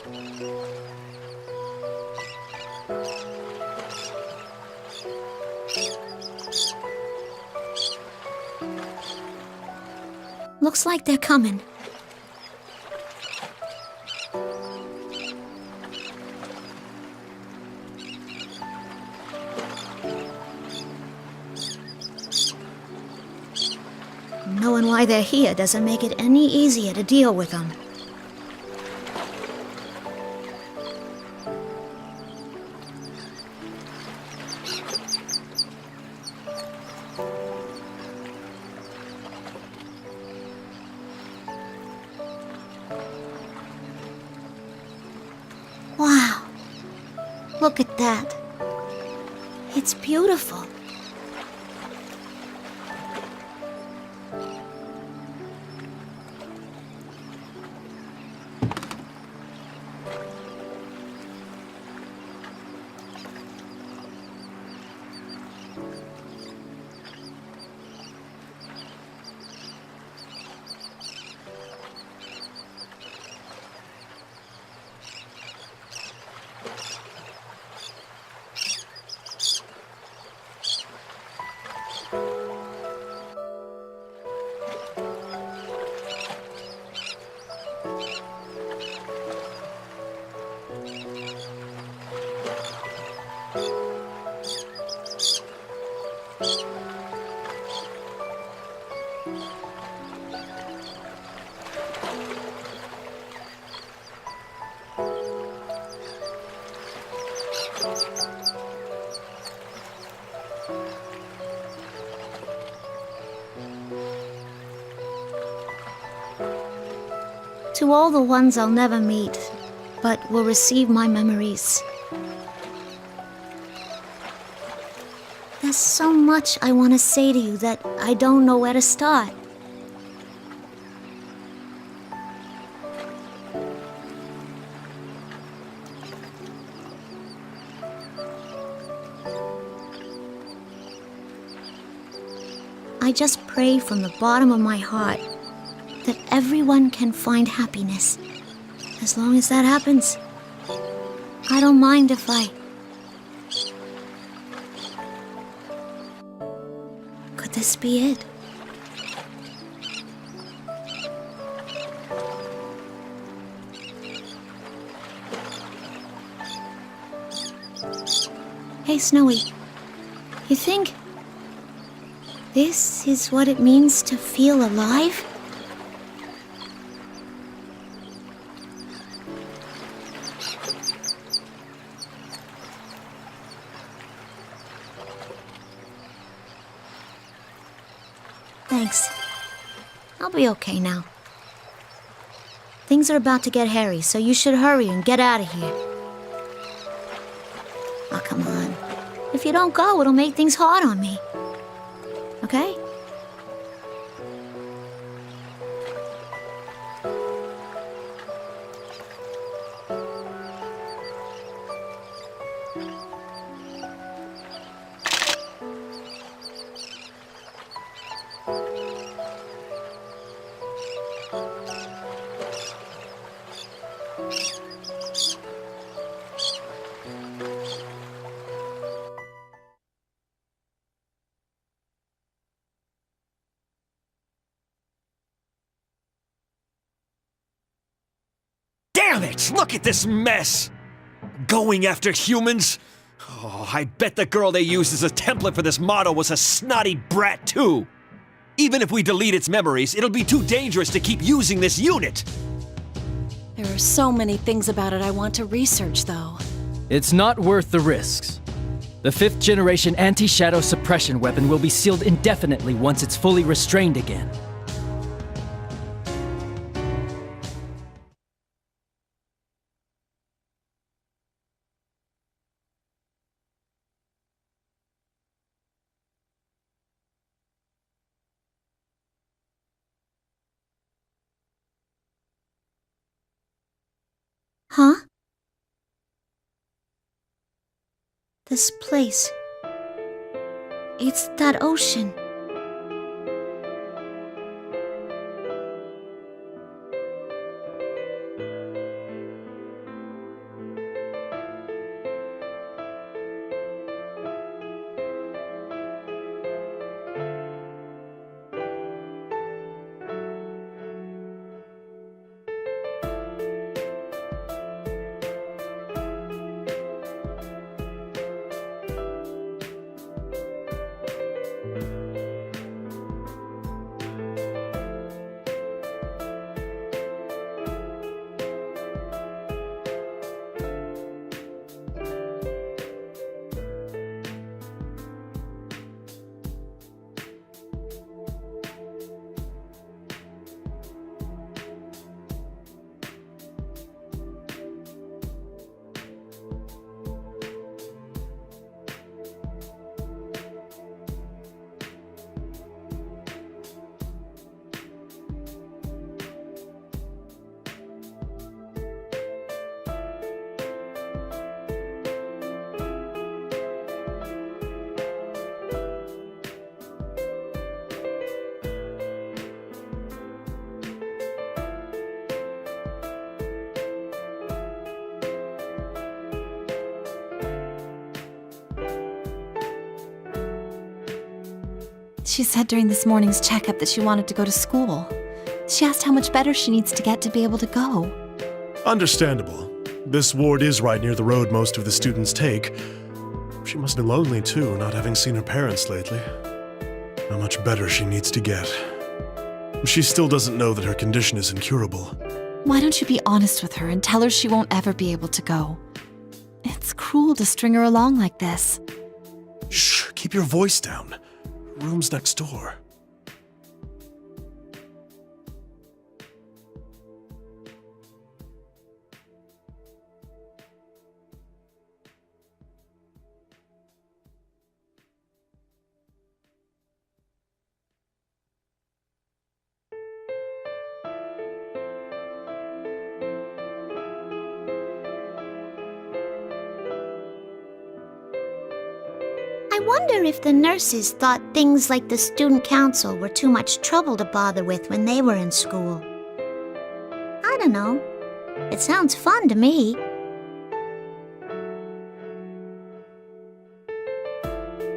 [SPEAKER 3] Looks like they're coming. Knowing why they're here doesn't make it any easier to deal with them. Wow. Look at that. It's beautiful. To all the ones I'll never meet, but will receive my memories. There's so much I want to say to you that I don't know where to start. I just pray from the bottom of my heart that everyone can find happiness. As long as that happens, I don't mind if I... Could this be it? Hey, Snowy, you think this is what it means to feel alive? Thanks. I'll be okay now. Things are about to get hairy, so you should hurry and get out of here. Oh, come on. If you don't go, it'll make things hard on me. Okay?
[SPEAKER 10] Damn it! Look at this mess! Going after humans? Oh, I bet the girl they used as a template for this model was a snotty brat, too! Even if we delete its memories, it'll be too dangerous to keep using this unit!
[SPEAKER 2] There are so many things about it I want to research, though.
[SPEAKER 4] It's not worth the risks. The 5th generation anti-shadow suppression weapon will be sealed indefinitely once it's fully restrained again.
[SPEAKER 3] Huh? This place. It's that ocean.
[SPEAKER 11] She said during this morning's checkup that she wanted to go to school. She asked how much better she needs to get to be able to go.
[SPEAKER 12] Understandable. This ward is right near the road most of the students take. She must be lonely too, not having seen her parents lately. How much better she needs to get. She still doesn't know that her condition is incurable.
[SPEAKER 11] Why don't you be honest with her and tell her she won't ever be able to go? It's cruel to string her along like this.
[SPEAKER 12] Shh, keep your voice down. Room's next door.
[SPEAKER 3] I wonder if the nurses thought things like the student council were too much trouble to bother with when they were in school. I don't know. It sounds fun to me.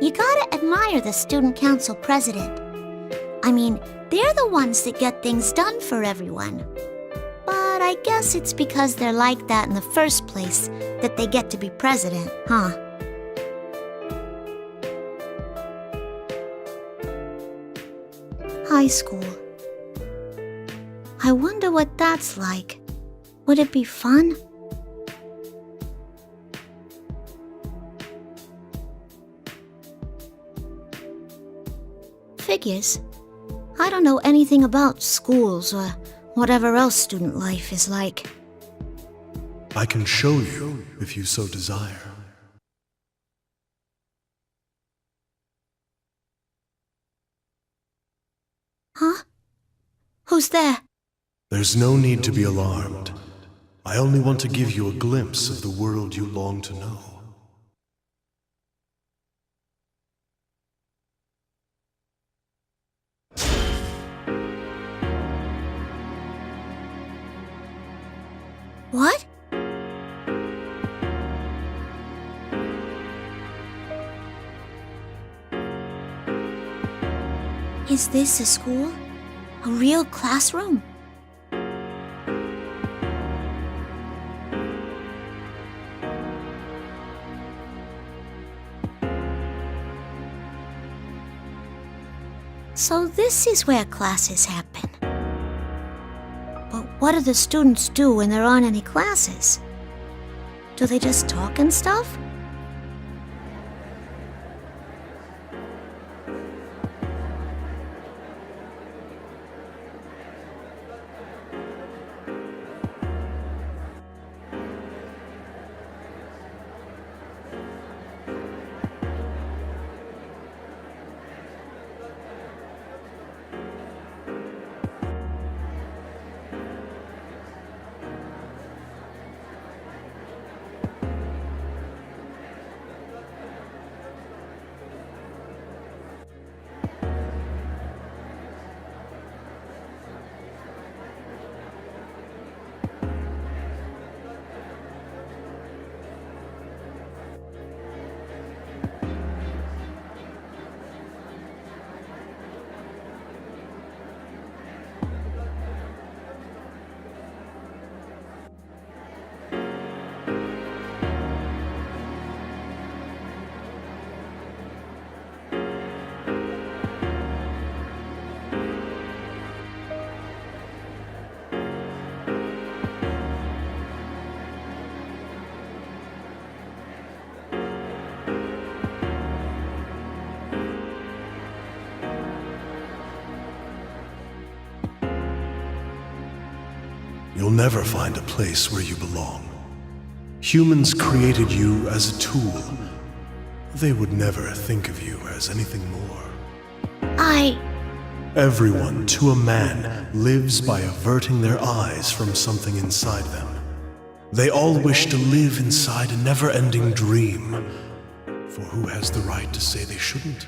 [SPEAKER 3] You gotta admire the student council president. I mean, they're the ones that get things done for everyone. But I guess it's because they're like that in the first place that they get to be president, huh? High school. I wonder what that's like. Would it be fun? Figures. I don't know anything about schools or whatever else student life is like.
[SPEAKER 12] I can show you if you so desire.
[SPEAKER 3] Huh? Who's there?
[SPEAKER 12] There's no need to be alarmed. I only want to give you a glimpse of the world you long to know.
[SPEAKER 3] What? Is this a school? A real classroom? So this is where classes happen. But what do the students do when there aren't any classes? Do they just talk and stuff?
[SPEAKER 12] you'll never find a place where you belong. Humans created you as a tool. They would never think of you as anything more. Everyone, to a man, lives by averting their eyes from something inside them. They all wish to live inside a never-ending dream. For who has the right to say they shouldn't?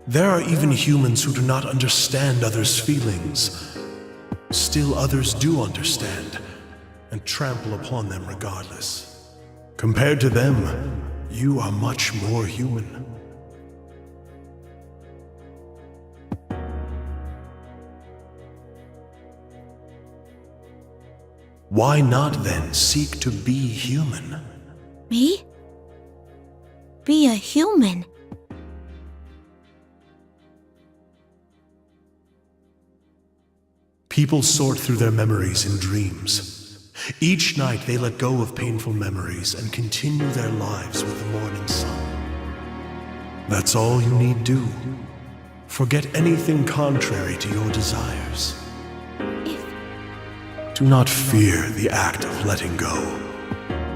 [SPEAKER 12] There are even humans who do not understand others' feelings. Still others do understand, and trample upon them regardless. Compared to them, you are much more human. Why not then seek to be human?
[SPEAKER 3] Me? Be a human?
[SPEAKER 12] People sort through their memories in dreams. Each night they let go of painful memories and continue their lives with the morning sun. That's all you need do. Forget anything contrary to your desires. Do not fear the act of letting go.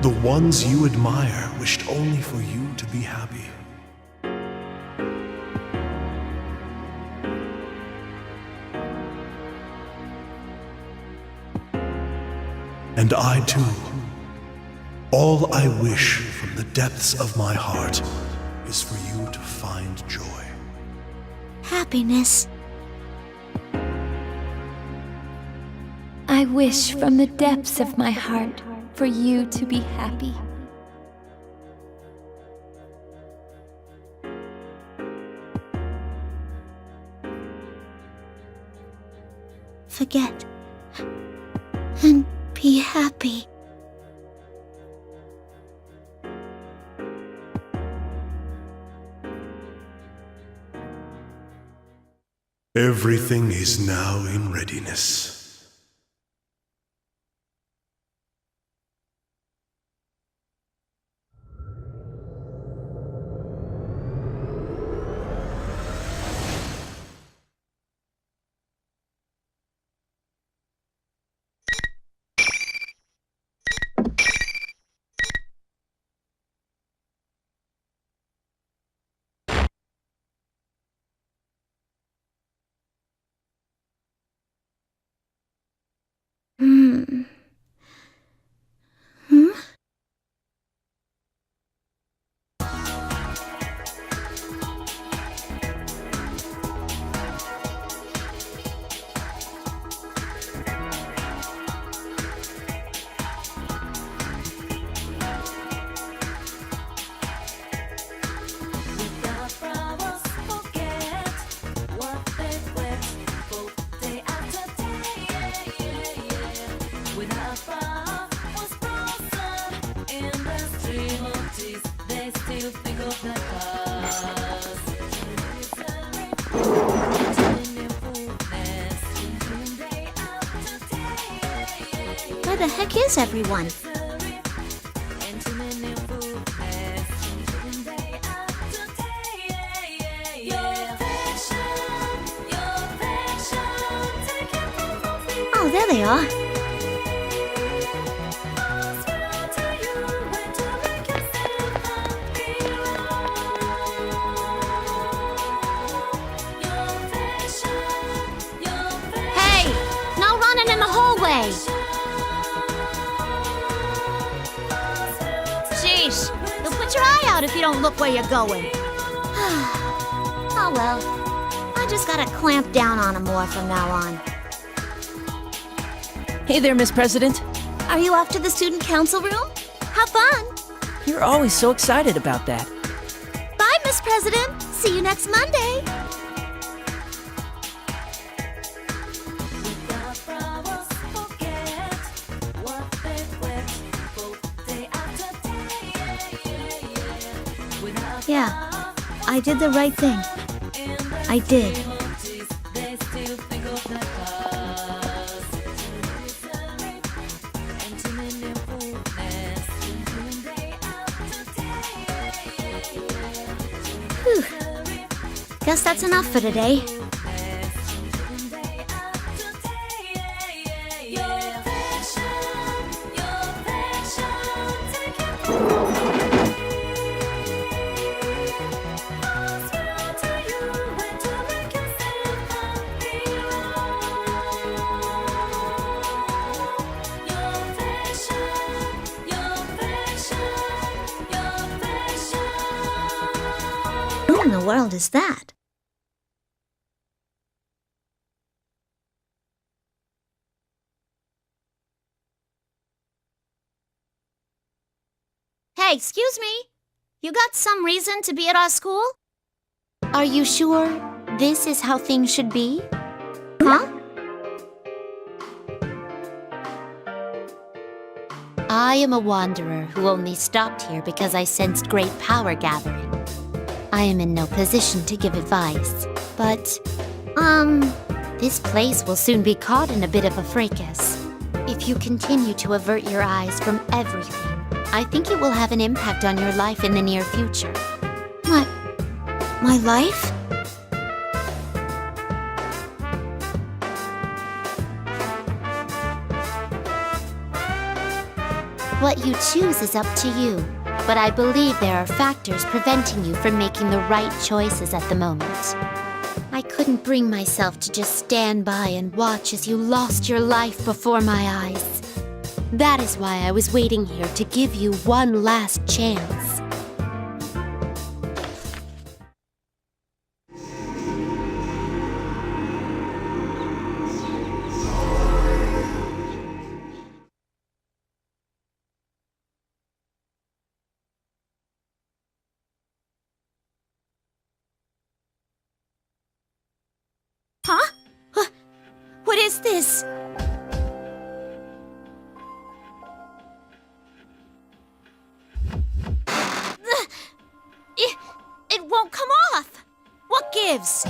[SPEAKER 12] The ones you admire wished only for you to be happy. And I too. All I wish from the depths of my heart is for you to find joy.
[SPEAKER 3] Happiness.
[SPEAKER 6] I wish from the depths of my heart for you to be happy.
[SPEAKER 3] Forget. And be happy.
[SPEAKER 12] Everything is now in readiness.
[SPEAKER 3] Where the heck is everyone? Oh, there they are.
[SPEAKER 8] Hey! No running in the hallway! Sheesh, you'll put your eye out if you don't look where you're going.
[SPEAKER 3] Oh well. I just gotta clamp down on them more from now on.
[SPEAKER 13] Hey there, Miss President.
[SPEAKER 3] Are you off to the student council room? Have fun!
[SPEAKER 13] You're always so excited about that.
[SPEAKER 3] Bye, Miss President! See you next Monday! Yeah, I did the right thing. I did. Guess that's enough for today. Who in the world is that?
[SPEAKER 8] Hey, excuse me. You got some reason to be at our school?
[SPEAKER 6] Are you sure this is how things should be?
[SPEAKER 8] Huh?
[SPEAKER 6] I am a wanderer who only stopped here because I sensed great power gathering. I am in no position to give advice, but, this place will soon be caught in a bit of a fracas. If you continue to avert your eyes from everything, I think it will have an impact on your life in the near future.
[SPEAKER 3] My life?
[SPEAKER 6] What you choose is up to you, but I believe there are factors preventing you from making the right choices at the moment. I couldn't bring myself to just stand by and watch as you lost your life before my eyes. That is why I was waiting here to give you one last chance.
[SPEAKER 8] Huh? What is this? It won't come off! What gives?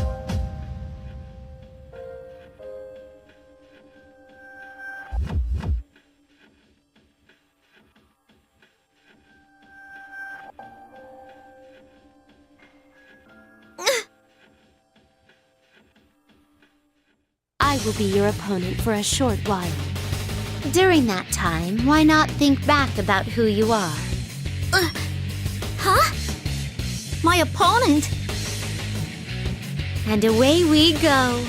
[SPEAKER 6] I will be your opponent for a short while. During that time, why not think back about who you are?
[SPEAKER 8] Huh? My opponent?
[SPEAKER 6] And away we go.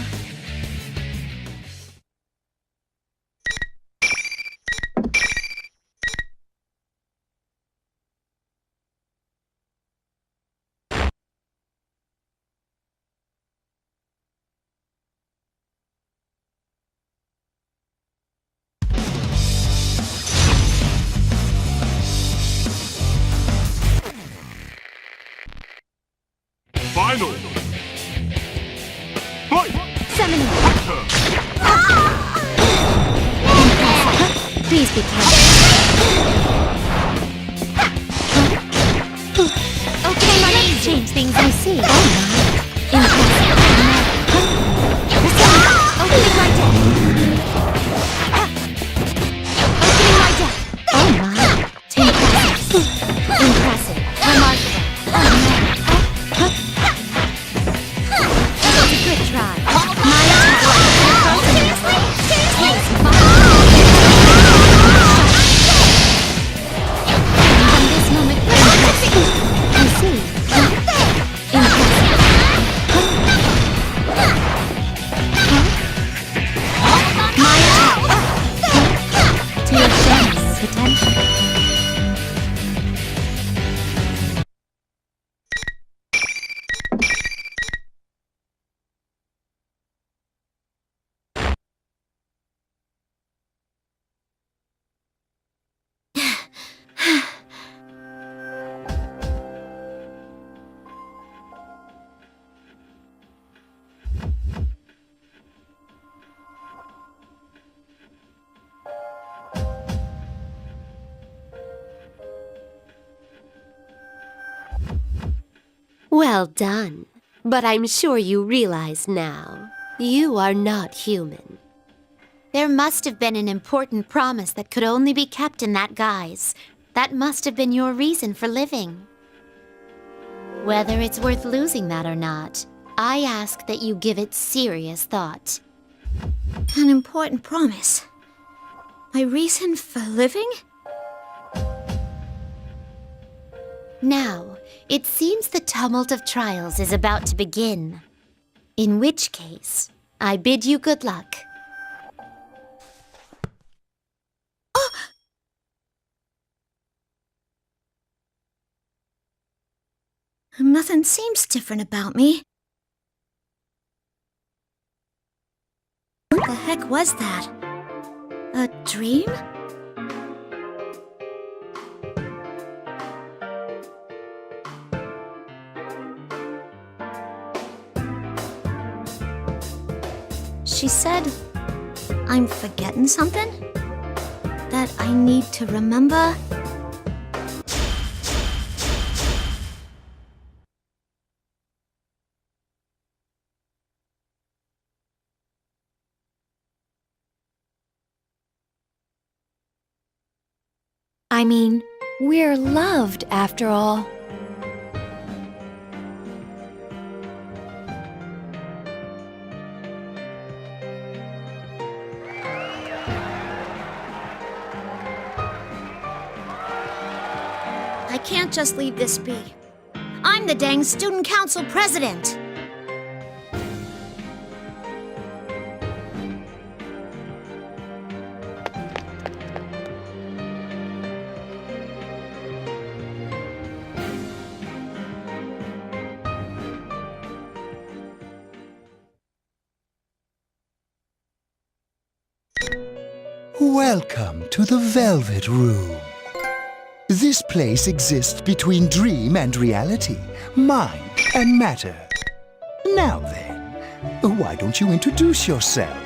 [SPEAKER 12] Final! Fight!
[SPEAKER 6] Summoning. Please be careful. Okay, let's change things, I see. Opening my deck. Opening my deck. Oh my. Impressive. Remarkable. Good try. My attack. From this moment, I see. My attack. To your shameless potential. Well done. But I'm sure you realize now, you are not human. There must have been an important promise that could only be kept in that guise. That must have been your reason for living. Whether it's worth losing that or not,
[SPEAKER 8] I ask that you give it serious thought.
[SPEAKER 3] An important promise. My reason for living?
[SPEAKER 8] Now, it seems the tumult of trials is about to begin. In which case, I bid you good luck.
[SPEAKER 3] Nothing seems different about me. What the heck was that? A dream? She said, I'm forgetting something? That I need to remember?
[SPEAKER 6] I mean, we're loved after all.
[SPEAKER 3] I can't just leave this be. I'm the dang student council president.
[SPEAKER 14] Welcome to the Velvet Room. This place exists between dream and reality, mind and matter. Now then, why don't you introduce yourself?